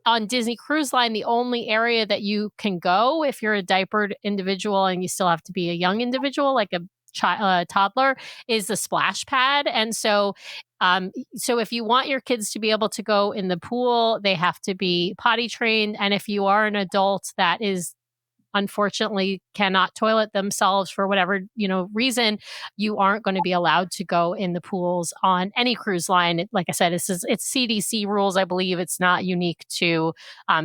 On Disney Cruise Line, the only area that you can go if you're a diapered individual and you still have to be a young individual, like a toddler, is the splash pad. And so if you want your kids to be able to go in the pool, they have to be potty trained. And if you are an adult that is unfortunately cannot toilet themselves for whatever reason, you aren't going to be allowed to go in the pools on any cruise line. Like I said, it's CDC rules. I believe it's not unique to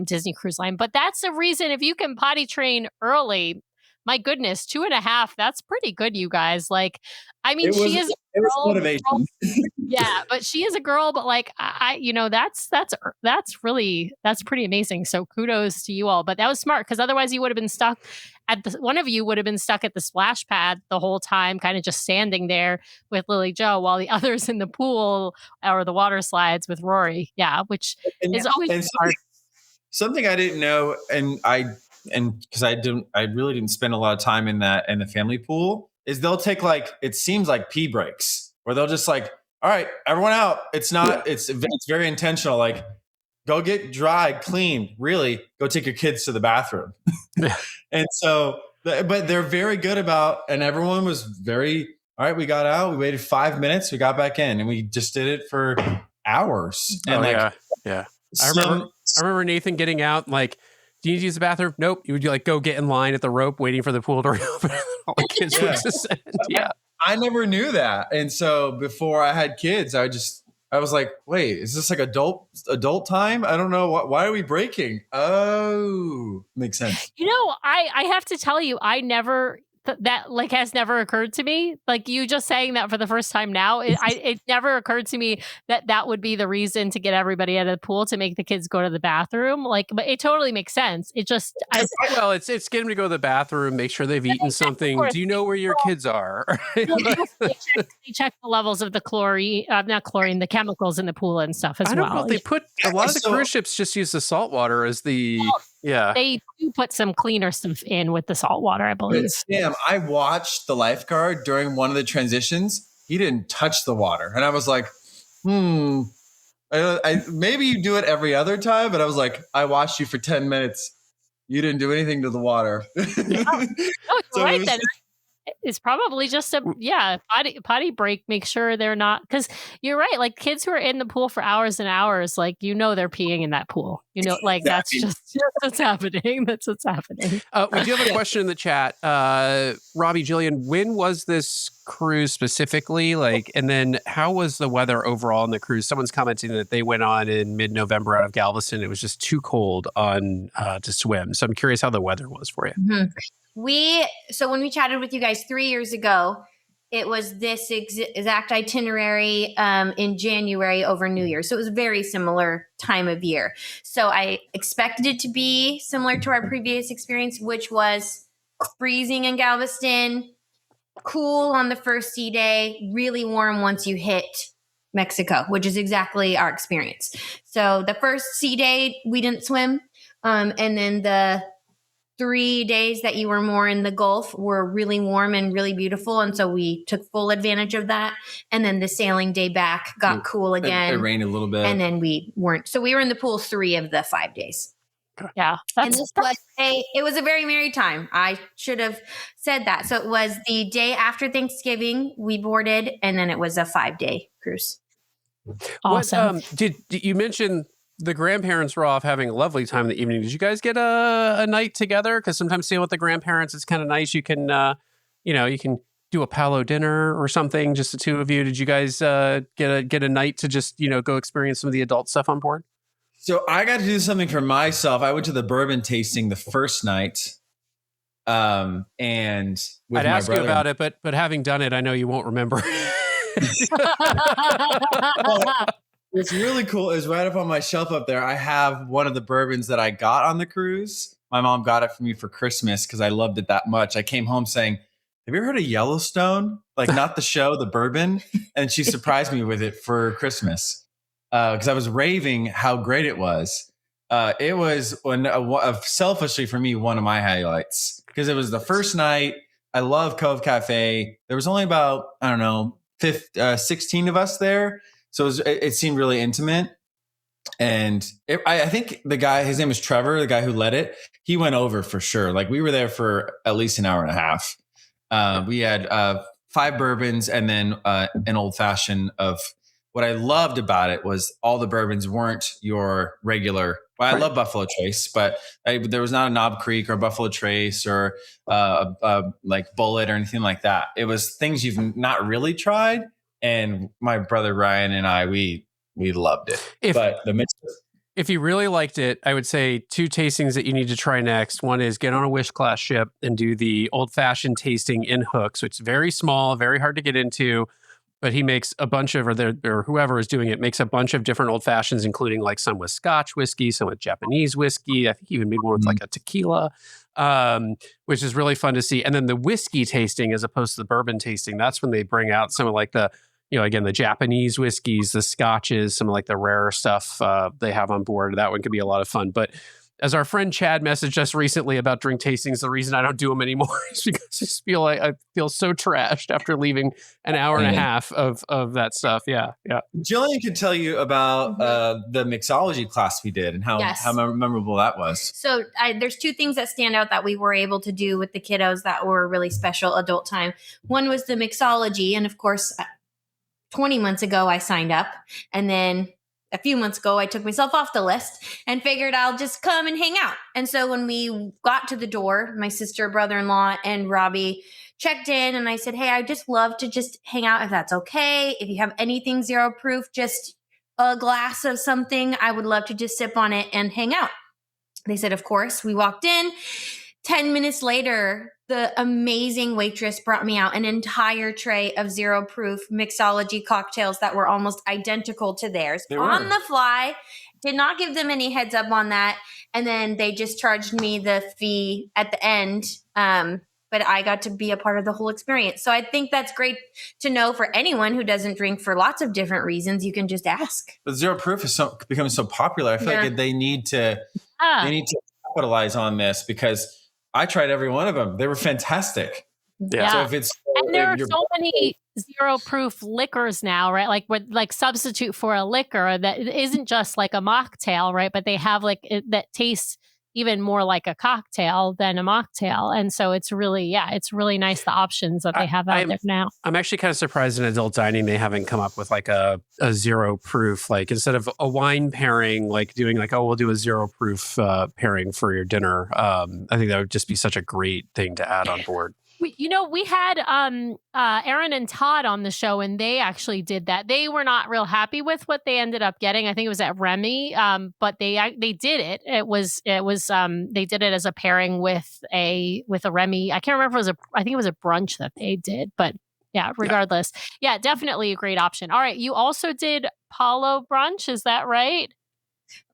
Disney Cruise Line, but that's the reason. If you can potty train early, my goodness, 2.5, that's pretty good, you guys. Like, I mean, she is a girl, motivation. Yeah, but she is a girl, but like that's pretty amazing. So kudos to you all. But that was smart, because otherwise you would have been stuck one of you would have been stuck at the splash pad the whole time, kind of just standing there with Lily Jo, while the others in the pool or the water slides with Rory. Yeah, which is always hard. Something I didn't know, and because I really didn't spend a lot of time in the family pool, is they'll take it seems like pee breaks, where they'll just all right, everyone out. It's not, it's very intentional. Like, go get dry, clean, really go take your kids to the bathroom. And so, but they're very good about, and everyone was very, all right, we got out, we waited 5 minutes, we got back in, and we just did it for hours. And yeah. I remember Nathan getting out, Do you need to use the bathroom? Nope. You would like go get in line at the rope waiting for the pool to reopen. All the kids would descend. Yeah. I never knew that. And so before I had kids, I was like, wait, is this like adult time? I don't know. Why are we breaking? Oh, makes sense. I have to tell you, I never, that like has never occurred to me. Like you just saying that for the first time now, it never occurred to me that would be the reason to get everybody out of the pool to make the kids go to the bathroom. Like, but it totally makes sense. It just, well, it's get them to go to the bathroom, make sure they've eaten something. Do you know where your kids are? They check the levels of the the chemicals in the pool and stuff as well. I don't know if they put a lot of the cruise ships just use the salt water as the. Yeah. They do put some cleaner stuff in with the salt water, I believe. Sam, I watched the lifeguard during one of the transitions. He didn't touch the water. And I was like, maybe you do it every other time. But I was like, I watched you for 10 minutes. You didn't do anything to the water. Yeah. Oh, you're right then. It's probably just a potty break. Make sure they're not, because you're right. Like kids who are in the pool for hours and hours, like they're peeing in that pool. Like that's just what's happening. That's what's happening. We do have a question in the chat. Robby, Jillian, when was this cruise specifically? Like, and then how was the weather overall on the cruise? Someone's commenting that they went on in mid-November out of Galveston. It was just too cold on to swim. So I'm curious how the weather was for you. Mm-hmm. So when we chatted with you guys 3 years ago, it was this exact itinerary in January over New Year. So it was a very similar time of year. So I expected it to be similar to our previous experience, which was freezing in Galveston, cool on the first sea day, really warm once you hit Mexico, which is exactly our experience. So the first sea day, we didn't swim. And then the 3 days that you were more in the Gulf were really warm and really beautiful. And so we took full advantage of that. And then the sailing day back got cool again. It rained a little bit. And then we weren't. So we were in the pool 3 of the 5 days. Yeah. And this was it was a very merry time. I should have said that. So it was the day after Thanksgiving, we boarded, and then it was a 5-day cruise. Awesome. Did you mention the grandparents were off having a lovely time in the evening? Did you guys get a night together? Because sometimes staying with the grandparents, it's kind of nice. You can, you can do a Palo dinner or something, just the two of you. Did you guys get a night to just, go experience some of the adult stuff on board? So I got to do something for myself. I went to the bourbon tasting the first night. And with I'd my ask brother. you about it, but having done it, I know you won't remember. What's really cool is right up on my shelf up there, I have one of the bourbons that I got on the cruise. My mom got it for me for Christmas because I loved it that much. I came home saying, have you ever heard of Yellowstone? Like not the show, the bourbon. And she surprised me with it for Christmas because I was raving how great it was. It was selfishly for me, one of my highlights because it was the first night. I love Cove Cafe. There was only about, 16 of us there. So it seemed really intimate. And I think the guy, his name was Trevor, the guy who led it, he went over for sure. Like we were there for at least an hour and a half. We had 5 bourbons and then an old fashioned of what I loved about it was all the bourbons weren't your regular. Well, I love Buffalo Trace, but there was not a Knob Creek or Buffalo Trace or like Bullet or anything like that. It was things you've not really tried. And my brother Ryan and I, we loved it. If you really liked it, I would say 2 tastings that you need to try next. One is get on a Wish class ship and do the old fashioned tasting in Hook. So it's very small, very hard to get into, but he makes a bunch of, or whoever is doing it, makes a bunch of different old fashions, including like some with Scotch whiskey, some with Japanese whiskey. I think he even made one with like a tequila, which is really fun to see. And then the whiskey tasting as opposed to the bourbon tasting, that's when they bring out some of like the, again, the Japanese whiskeys, the scotches, some of like the rarer stuff they have on board. That one could be a lot of fun. But as our friend Chad messaged us recently about drink tastings, the reason I don't do them anymore is because I just feel like I feel so trashed after leaving an hour and a half of that stuff. Yeah. Jillian could tell you about the mixology class we did and how memorable that was. So there's 2 things that stand out that we were able to do with the kiddos that were really special adult time. One was the mixology. And of course, 20 months ago, I signed up. And then a few months ago, I took myself off the list and figured I'll just come and hang out. And so when we got to the door, my sister, brother-in-law, and Robby checked in, and I said, hey, I'd just love to just hang out if that's okay. If you have anything zero proof, just a glass of something, I would love to just sip on it and hang out. They said, of course. We walked in. 10 minutes later, the amazing waitress brought me out an entire tray of zero proof mixology cocktails that were almost identical to theirs on the fly. Did not give them any heads up on that. And then they just charged me the fee at the end. But I got to be a part of the whole experience. So I think that's great to know for anyone who doesn't drink for lots of different reasons. You can just ask. But zero proof is becoming so popular. I feel like they need to capitalize on this, because I tried every one of them. They were fantastic. Yeah. So if it's and there are so many zero proof liquors now, right? Like substitute for a liquor that isn't just like a mocktail, right? But they have that tastes even more like a cocktail than a mocktail. And so it's really nice, the options that they have out there now. I'm actually kind of surprised in adult dining they haven't come up with like a zero proof, like instead of a wine pairing, like doing like, oh, we'll do a zero proof pairing for your dinner. I think that would just be such a great thing to add on board. We had Aaron and Todd on the show, and they actually did that. They were not real happy with what they ended up getting. I think it was at Remy, but they did it. It was they did it as a pairing with a Remy. I can't remember if I think it was a brunch that they did, but yeah, regardless. Yeah, definitely a great option. All right, you also did Palo brunch, is that right?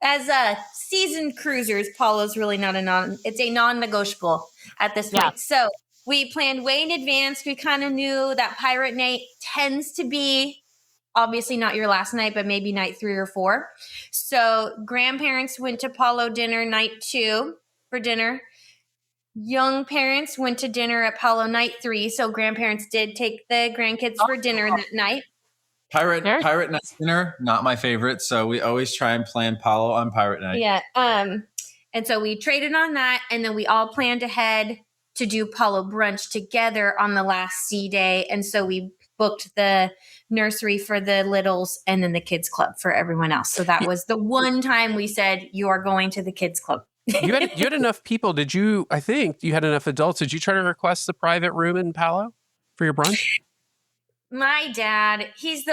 As seasoned cruisers, Palo's really it's a non-negotiable at this point. Yeah. So we planned way in advance. We kind of knew that pirate night tends to be obviously not your last night, but maybe night 3 or 4. So grandparents went to Palo dinner night 2 for dinner. Young parents went to dinner at Palo night 3. So grandparents did take the grandkids for dinner that night. Pirate night dinner, not my favorite. So we always try and plan Palo on pirate night. Yeah. And so we traded on that, and then we all planned ahead to do Palo brunch together on the last sea day. And so we booked the nursery for the littles and then the kids club for everyone else. So that was the one time we said, you are going to the kids club. You had enough people. I think you had enough adults. Did you try to request the private room in Palo for your brunch? My dad, he's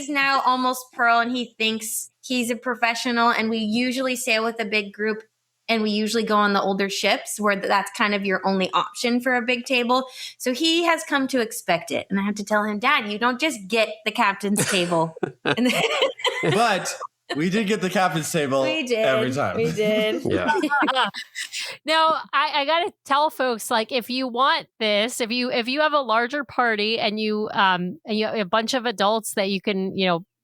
now almost Pearl, and he thinks he's a professional, and we usually sail with a big group. And we usually go on the older ships where that's kind of your only option for a big table. So he has come to expect it. And I have to tell him, Dad, you don't just get the captain's table. But we did get the captain's table every time. We did. Yeah. Now, I got to tell folks, like, if you want this, if you have a larger party and you have a bunch of adults that you can,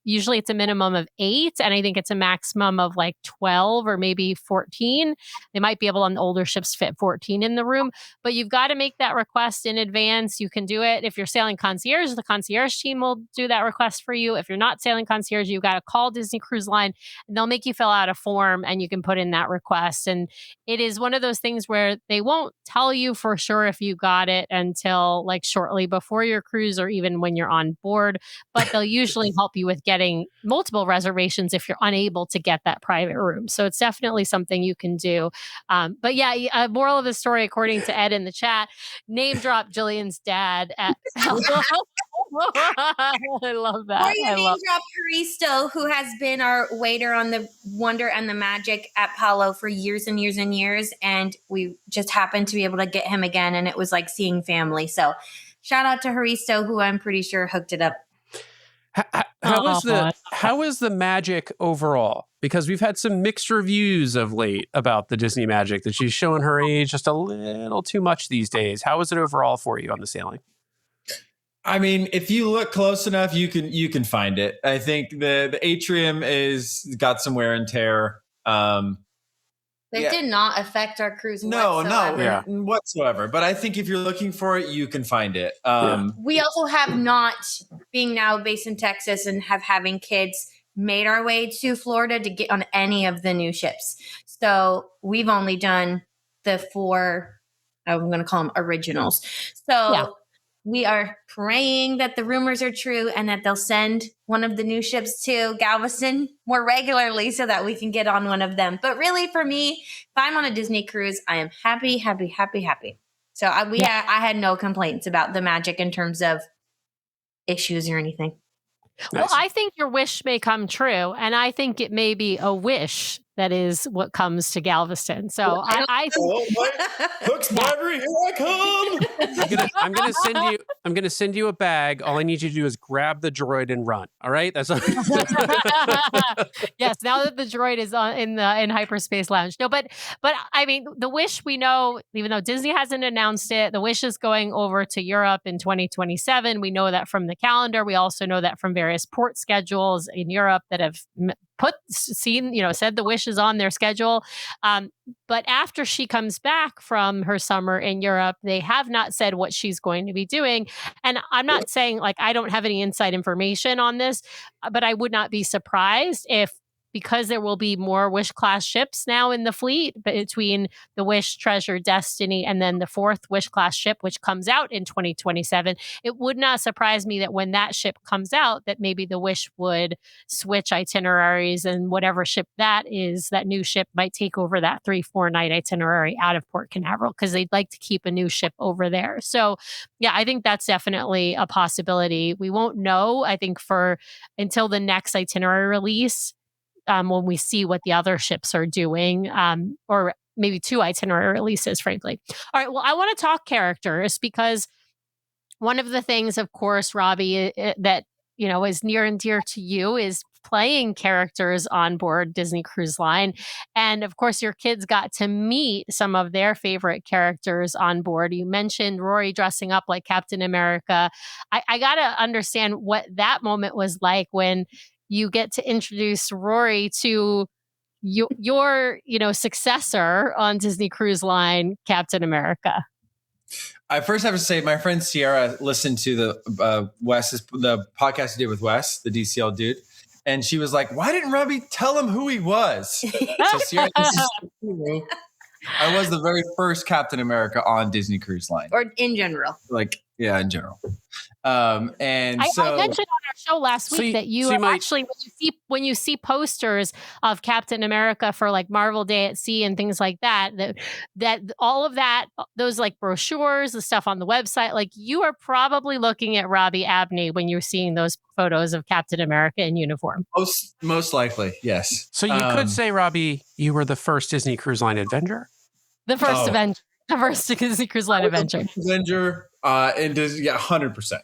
usually it's a minimum of 8, and I think it's a maximum of like 12 or maybe 14. They might be able on the older ships fit 14 in the room, but you've got to make that request in advance. You can do it if you're sailing concierge. The concierge team will do that request for you. If you're not sailing concierge, you've got to call Disney Cruise Line, and they'll make you fill out a form, and you can put in that request. And it is one of those things where they won't tell you for sure if you got it until like shortly before your cruise or even when you're on board, but they'll usually help you with getting multiple reservations if you're unable to get that private room. So it's definitely something you can do. But yeah, moral of the story, according to Ed in the chat, name drop Jillian's dad at I love that. Or you name drop Haristo, who has been our waiter on the Wonder and the Magic at Palo for years and years and years. And we just happened to be able to get him again. And it was like seeing family. So shout out to Haristo, who I'm pretty sure hooked it up. How is the magic overall? Because we've had some mixed reviews of late about the Disney Magic, that she's showing her age just a little too much these days. How is it overall for you on the sailing? I mean, if you look close enough, you can find it. I think the atrium is got some wear and tear. It did not affect our cruise whatsoever. But I think if you're looking for it, you can find it. We also have not, being now based in Texas and having kids, made our way to Florida to get on any of the new ships. So we've only done the 4, I'm going to call them originals. So we are praying that the rumors are true and that they'll send one of the new ships to Galveston more regularly so that we can get on one of them. But really, for me, if I'm on a Disney cruise, I am happy, happy, happy, happy. So I had no complaints about the magic in terms of issues or anything. Well, I think your wish may come true, and I think it may be a wish that is what comes to Galveston. So I Hooks Marbury, here I come. I'm gonna send you a bag. All I need you to do is grab the droid and run. All right, that's yes. Now that the droid is in Hyperspace Lounge, no, but I mean, the wish, we know, even though Disney hasn't announced it, the wish is going over to Europe in 2027. We know that from the calendar. We also know that from various port schedules in Europe that have said the wish is on their schedule. But after she comes back from her summer in Europe, they have not said what she's going to be doing. And I'm not saying I don't have any inside information on this, but I would not be surprised if, because there will be more Wish class ships now in the fleet between the Wish, Treasure, Destiny, and then the fourth Wish class ship, which comes out in 2027. It would not surprise me that when that ship comes out, that maybe the Wish would switch itineraries, and whatever ship that is, that new ship might take over that 3-4 night itinerary out of Port Canaveral, because they'd like to keep a new ship over there. So yeah, I think that's definitely a possibility. We won't know, I think, until the next itinerary release, when we see what the other ships are doing, or maybe 2 itinerary releases, frankly. All right, well, I want to talk characters, because one of the things, of course, Robby, that is near and dear to you is playing characters on board Disney Cruise Line. And of course, your kids got to meet some of their favorite characters on board. You mentioned Rory dressing up like Captain America. I got to understand what that moment was like when you get to introduce Rory to your successor on Disney Cruise Line, Captain America. I first have to say, my friend Sierra listened to the podcast I did with Wes, the DCL dude, and she was like, "Why didn't Robby tell him who he was?" So Sierra, I was the very first Captain America on Disney Cruise Line, or in general. In general. And I so mentioned on our show last week that you actually, when you see posters of Captain America for Marvel Day at Sea and things like that all of that, those brochures, the stuff on the website, you are probably looking at Robby Abney when you're seeing those photos of Captain America in uniform. Most likely, yes. So you could say, Robby, you were the first Disney Cruise Line Avenger? The first Avenger. The first Disney Cruise Line Avenger. And does 100%.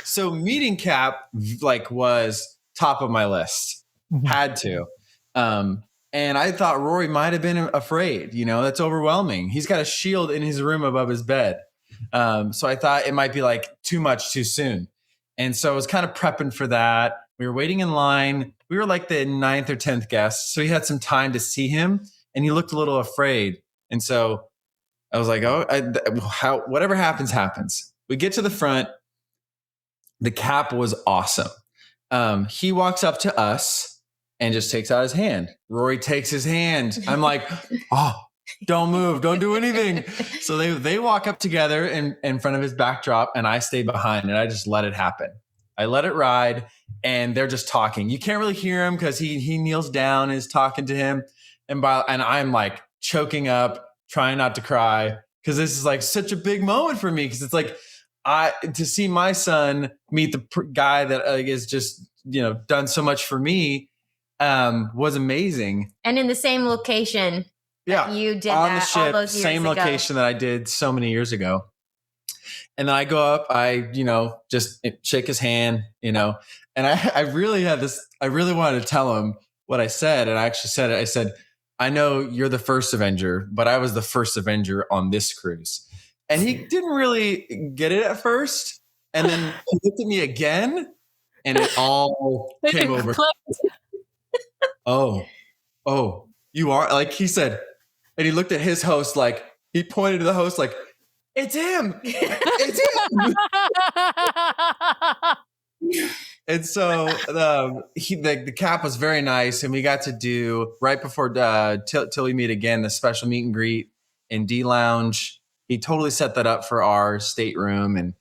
So meeting Cap was top of my list. Had to. And I thought Rory might have been afraid. That's overwhelming. He's got a shield in his room above his bed. So I thought it might be too much too soon. And so I was kind of prepping for that. We were waiting in line. We were the 9th or 10th guest. So he had some time to see him, and he looked a little afraid. And so I was like, whatever happens, happens. We get to the front. The Cap was awesome. He walks up to us and just takes out his hand. Rory takes his hand. I'm like, oh, don't move. Don't do anything. So they walk up together in front of his backdrop, and I stay behind, and I just let it happen. I let it ride, and they're just talking. You can't really hear him because he kneels down and is talking to him. And I'm choking up, trying not to cry, because this is such a big moment for me, because it's to see my son meet the guy that is just done so much for me was amazing. And in the same location, you did on that the ship, all those years same ago. location that I did so many years ago. And then I go up, I just shake his hand, and I really had this. I really wanted to tell him what I said, and I actually said it. I said, I know you're the first Avenger, but I was the first Avenger on this cruise. And he didn't really get it at first. And then he looked at me again, and it all came over. Oh, you are, he said, and he looked at his host, he pointed to the host, it's him. It's him. And so the Cap was very nice, and we got to do right before till we meet again the special meet and greet in D Lounge. he totally set that up for our stateroom, and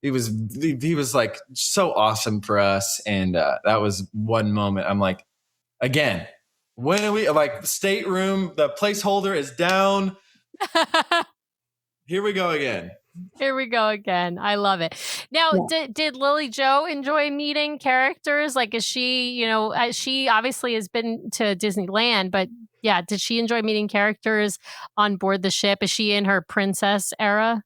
he was like so awesome for us. And that was one moment. I'm like, again, when are we like stateroom? The placeholder is down. Here we go again. Here we go again. I love it. Now, did Lily Jo enjoy meeting characters? Like, is she, she obviously has been to Disneyland, but yeah, did she enjoy meeting characters on board the ship? Is she in her princess era?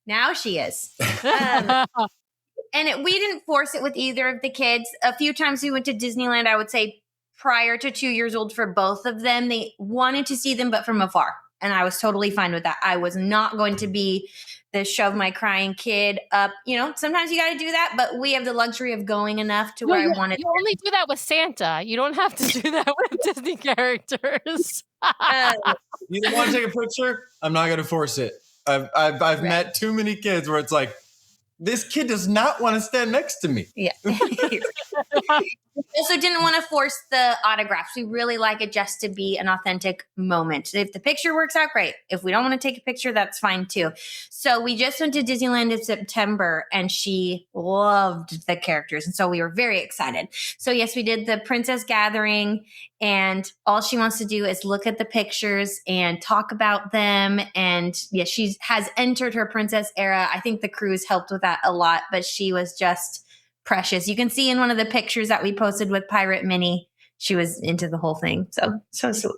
Now she is. And we didn't force it with either of the kids. A few times we went to Disneyland, I would say prior to 2 years old for both of them. They wanted to see them, but from afar. And I was totally fine with that. I was not going to be the shove my crying kid up. Sometimes you got to do that, but we have the luxury of going enough to where I wanted. You only do that with Santa. You don't have to do that with Disney characters. You don't want to take a picture? I'm not going to force it. I've met too many kids where it's like, this kid does not want to stand next to me. Yeah. We also didn't want to force the autographs. We really like it just to be an authentic moment. If the picture works out, great. If we don't want to take a picture, that's fine too. So we just went to Disneyland in September, and she loved the characters. And so we were very excited. So yes, we did the princess gathering, and all she wants to do is look at the pictures and talk about them. And yes, she has entered her princess era. I think the cruise helped with that a lot, but she was just precious. You can see in one of the pictures that we posted with Pirate Minnie, she was into the whole thing. So sweet.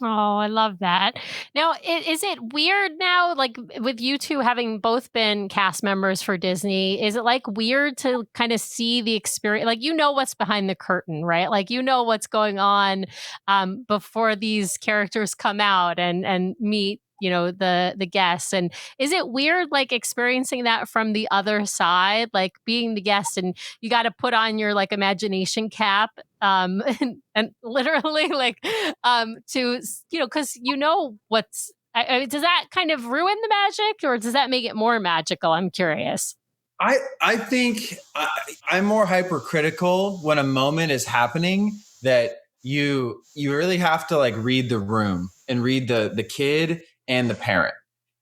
Oh, I love that. Now, is it weird now, like with you two having both been cast members for Disney, is it like weird to kind of see the experience? Like, what's behind the curtain, right? Like, what's going on before these characters come out and meet the guests. And is it weird like experiencing that from the other side, like being the guest and you got to put on your like imagination cap and literally like to because what's does that kind of ruin the magic, or does that make it more magical? I'm curious. I think I'm more hypercritical when a moment is happening that you really have to like read the room and read the kid and the parent.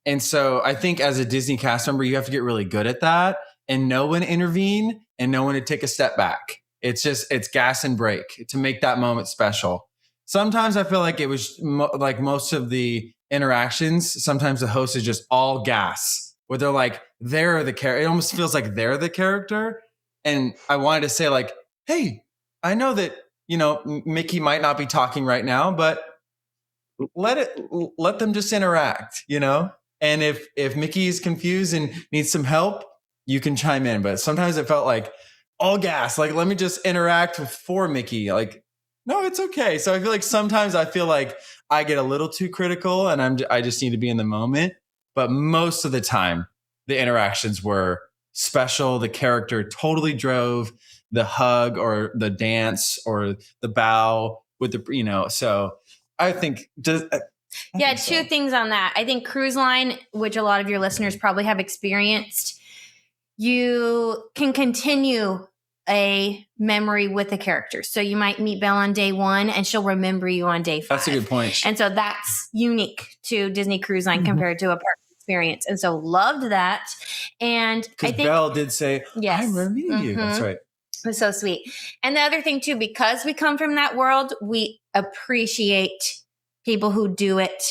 And so I think as a Disney cast member, you have to get really good at that and know when to intervene and know when to take a step back. It's gas and brake to make that moment special. Sometimes I feel like it was like most of the interactions, sometimes the host is just all gas, where they're like, they're the character. It almost feels like they're the character. And I wanted to say like, hey, I know that, Mickey might not be talking right now, but let them just interact, And if Mickey is confused and needs some help, you can chime in. But sometimes it felt like all gas, like, let me just interact for Mickey. Like, no, it's okay. So I feel like sometimes I get a little too critical and I just need to be in the moment. But most of the time, the interactions were special. The character totally drove the hug or the dance or the bow with the, so I think two things on that. I think cruise line, which a lot of your listeners probably have experienced, you can continue a memory with the character. So you might meet Belle on day 1 and she'll remember you on day 5. That's a good point. And so that's unique to Disney Cruise Line compared to a park experience. And so loved that. And I think Belle did say, yes, I remember meeting you. That's right. It was so sweet. And the other thing too, because we come from that world, we appreciate people who do it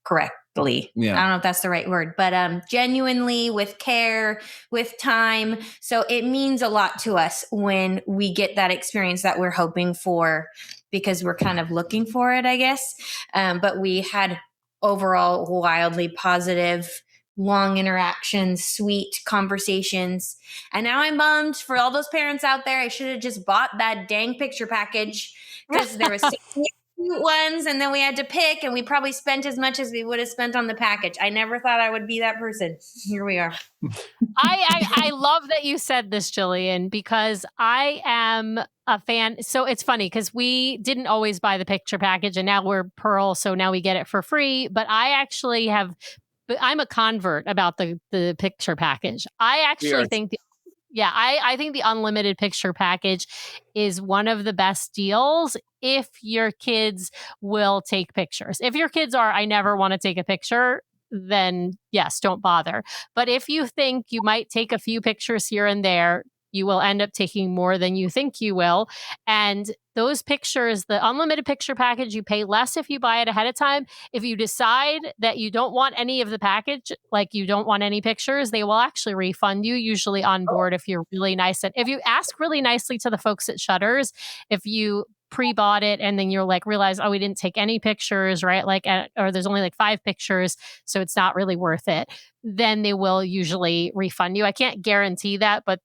correctly. Yeah. I don't know if that's the right word, but genuinely, with care, with time. So it means a lot to us when we get that experience that we're hoping for, because we're kind of looking for it, I guess. But we had overall wildly positive, long interactions, sweet conversations. And now I'm bummed for all those parents out there. I should have just bought that dang picture package, because there was 6 cute ones and then we had to pick, and we probably spent as much as we would have spent on the package. I never thought I would be that person. Here we are. I love that you said this, Jillian, because I am a fan. So it's funny because we didn't always buy the picture package and now we're Pearl. So now we get it for free. But I actually I'm a convert about the picture package. I actually think I think the unlimited picture package is one of the best deals if your kids will take pictures. If your kids are, I never want to take a picture, then yes, don't bother. But if you think you might take a few pictures here and there, you will end up taking more than you think you will. And those pictures, the unlimited picture package, you pay less if you buy it ahead of time. If you decide that you don't want any of the package, like you don't want any pictures, they will actually refund you, usually on board if you're really nice. And if you ask really nicely to the folks at Shutters, if you pre-bought it and then you're like realize, oh, we didn't take any pictures, right? Like, or there's only like 5 pictures, so it's not really worth it. Then they will usually refund you. I can't guarantee that, but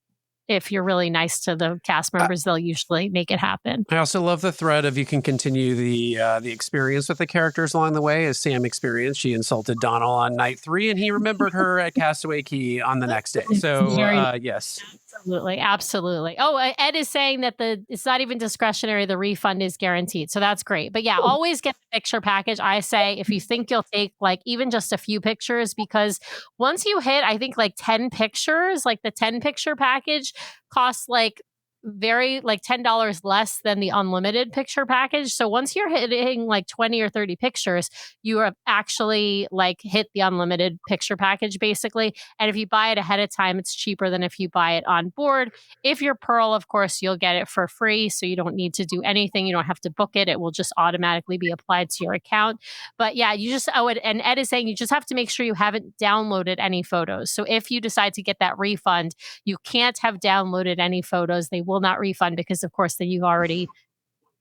if you're really nice to the cast members, they'll usually make it happen. I also love the thread of you can continue the experience with the characters along the way. As Sam experienced, she insulted Donald on night 3, and he remembered her at Castaway Key on the next day. So yes. Absolutely. Oh, Ed is saying that it's not even discretionary. The refund is guaranteed. So that's great. But yeah, always get the picture package. I say if you think you'll take like even just a few pictures, because once you hit, I think like 10 pictures, like the 10 picture package costs like $10 less than the unlimited picture package. So once you're hitting like 20 or 30 pictures, you have actually like hit the unlimited picture package basically. And if you buy it ahead of time, it's cheaper than if you buy it on board. If you're Pearl, of course, you'll get it for free. So you don't need to do anything. You don't have to book it. It will just automatically be applied to your account. But yeah, and Ed is saying you just have to make sure you haven't downloaded any photos. So if you decide to get that refund, you can't have downloaded any photos. They will not refund because, of course, then you've already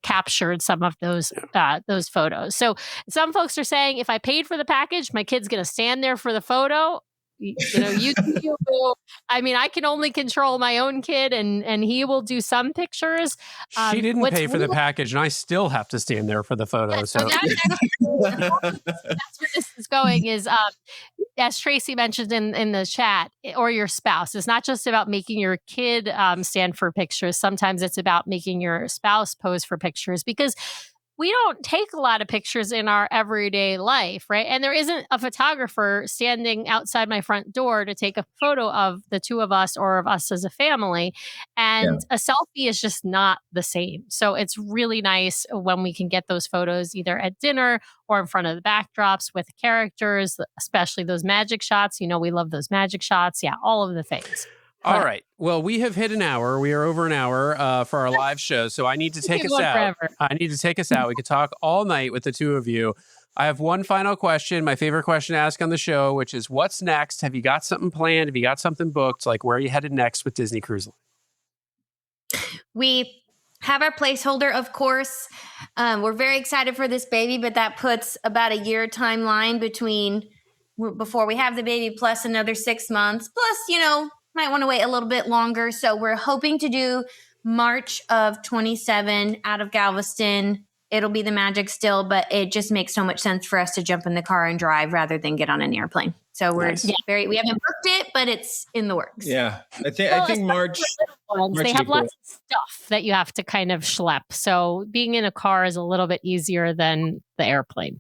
captured some of those photos. So some folks are saying, if I paid for the package, my kid's going to stand there for the photo. You I mean, I can only control my own kid, and he will do some pictures. She didn't pay for the package, and I still have to stand there for the photo. Yeah, so that's where this is going. Is as Tracy mentioned in the chat, or your spouse. It's not just about making your kid stand for pictures. Sometimes it's about making your spouse pose for pictures, because we don't take a lot of pictures in our everyday life, right? And there isn't a photographer standing outside my front door to take a photo of the two of us or of us as a family. And a selfie is just not the same. So it's really nice when we can get those photos either at dinner or in front of the backdrops with characters, especially those magic shots. You know, we love those magic shots. Yeah, all of the things. All right. Well, we have hit an hour. We are over an hour for our live show. So I need to take us out. Forever. I need to take us out. We could talk all night with the two of you. I have one final question, my favorite question to ask on the show, which is what's next? Have you got something planned? Have you got something booked? Like, where are you headed next with Disney Cruise Line? We have our placeholder, of course. We're very excited for this baby, but that puts about a year timeline before we have the baby, plus another 6 months. Plus, might want to wait a little bit longer. So we're hoping to do March of 27 out of Galveston. It'll be the Magic still, but it just makes so much sense for us to jump in the car and drive rather than get on an airplane. So we haven't booked it, but it's in the works. Yeah. I think March they have lots of stuff that you have to kind of schlep. So being in a car is a little bit easier than the airplane.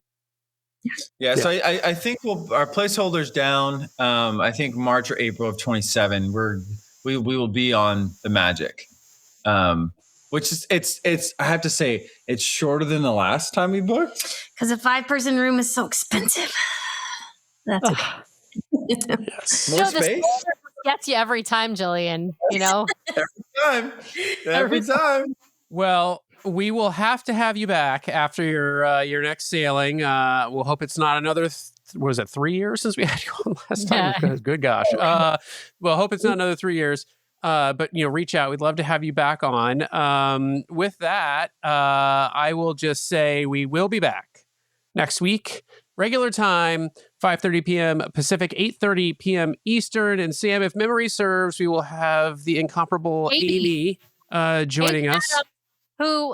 Yeah, so I think our placeholder's down. I think March or April of 27. We will be on the Magic, which is it's. I have to say it's shorter than the last time we booked because a 5-person room is so expensive. That's okay. Yes. More space gets you every time, Jillian. Every time. Well, we will have to have you back after your next sailing. We'll hope it's not another, 3 years since we had you on last time? Yeah. Good gosh. Well, hope it's not another 3 years. But, reach out. We'd love to have you back on. With that, I will just say we will be back next week. Regular time, 5:30 p.m. Pacific, 8:30 p.m. Eastern. And Sam, if memory serves, we will have the incomparable Amy joining us. Who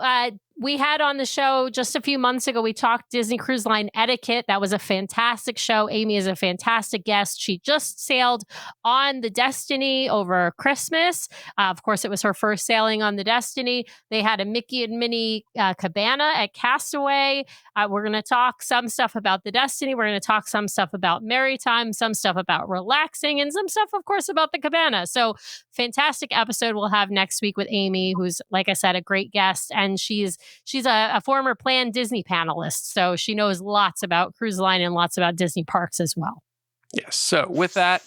we had on the show just a few months ago. We talked Disney Cruise Line etiquette. That was a fantastic show. Amy is a fantastic guest. She just sailed on the Destiny over Christmas. Of course, it was her first sailing on the Destiny. They had a Mickey and Minnie cabana at Castaway. We're going to talk some stuff about the Destiny. We're going to talk some stuff about Maritime, some stuff about relaxing, and some stuff, of course, about the cabana. So fantastic episode we'll have next week with Amy, who's, like I said, a great guest. And she's she's a former Planned Disney panelist, so she knows lots about cruise line and lots about Disney parks as well. Yes. So with that,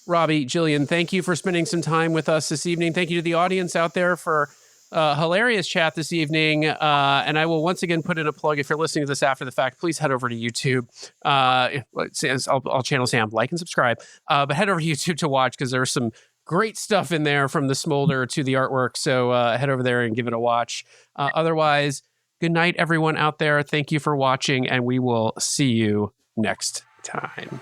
Robby, Jillian, thank you for spending some time with us this evening. Thank you to the audience out there for hilarious chat this evening. And I will once again put in a plug. If you're listening to this after the fact, please head over to YouTube. I'll channel Sam, like and subscribe. But head over to YouTube to watch, because there's some great stuff in there, from the smolder to the artwork. So head over there and give it a watch. Otherwise, good night, everyone out there. Thank you for watching, and we will see you next time.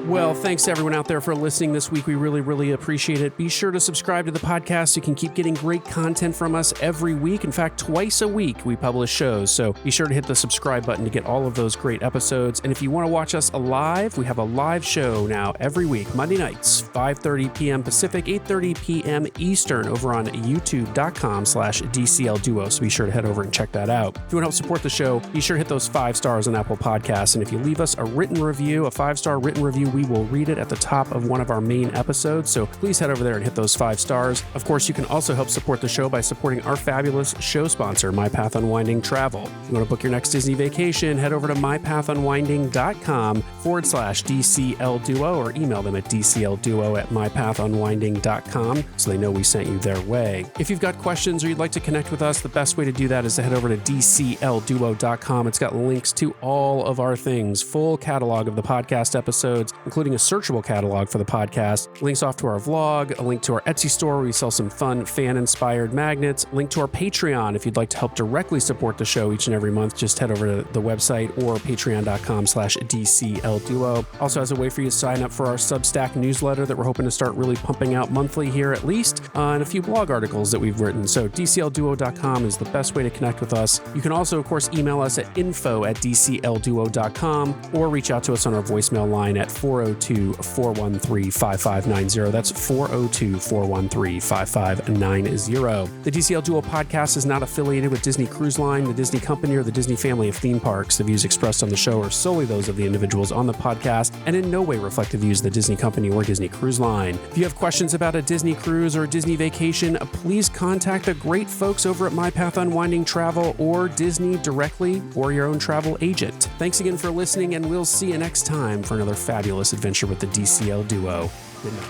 Well, thanks to everyone out there for listening this week. We really, really appreciate it. Be sure to subscribe to the podcast so you can keep getting great content from us every week. In fact, twice a week we publish shows. So be sure to hit the subscribe button to get all of those great episodes. And if you want to watch us live, we have a live show now every week, Monday nights, 5:30 p.m. Pacific, 8:30 p.m. Eastern, over on youtube.com/DCL Duo. So be sure to head over and check that out. If you want to help support the show, be sure to hit those 5 stars on Apple Podcasts. And if you leave us a written review, a 5-star written review, we will read it at the top of one of our main episodes. So please head over there and hit those 5 stars. Of course, you can also help support the show by supporting our fabulous show sponsor, My Path Unwinding Travel. If you want to book your next Disney vacation, head over to mypathunwinding.com/DCL Duo, or email them at dclduo@mypathunwinding.com so they know we sent you their way. If you've got questions or you'd like to connect with us, the best way to do that is to head over to dclduo.com. It's got links to all of our things, full catalog of the podcast episodes, including a searchable catalog for the podcast, links off to our vlog, a link to our Etsy store where we sell some fun fan-inspired magnets, link to our Patreon if you'd like to help directly support the show each and every month. Just head over to the website or patreon.com/DCLDuo. Also has a way for you to sign up for our Substack newsletter that we're hoping to start really pumping out monthly here at least, and a few blog articles that we've written. So DCLDuo.com is the best way to connect with us. You can also, of course, email us at info@DCLDuo.com or reach out to us on our voicemail line at 402-413-5590. That's 402-413-5590. The DCL Duo podcast is not affiliated with Disney Cruise Line, the Disney Company, or the Disney family of theme parks. The views expressed on the show are solely those of the individuals on the podcast and in no way reflect the views of the Disney Company or Disney Cruise Line. If you have questions about a Disney cruise or a Disney vacation, please contact the great folks over at My Path Unwinding Travel or Disney directly, or your own travel agent. Thanks again for listening, and we'll see you next time for another fabulous adventure with the DCL Duo. Good night.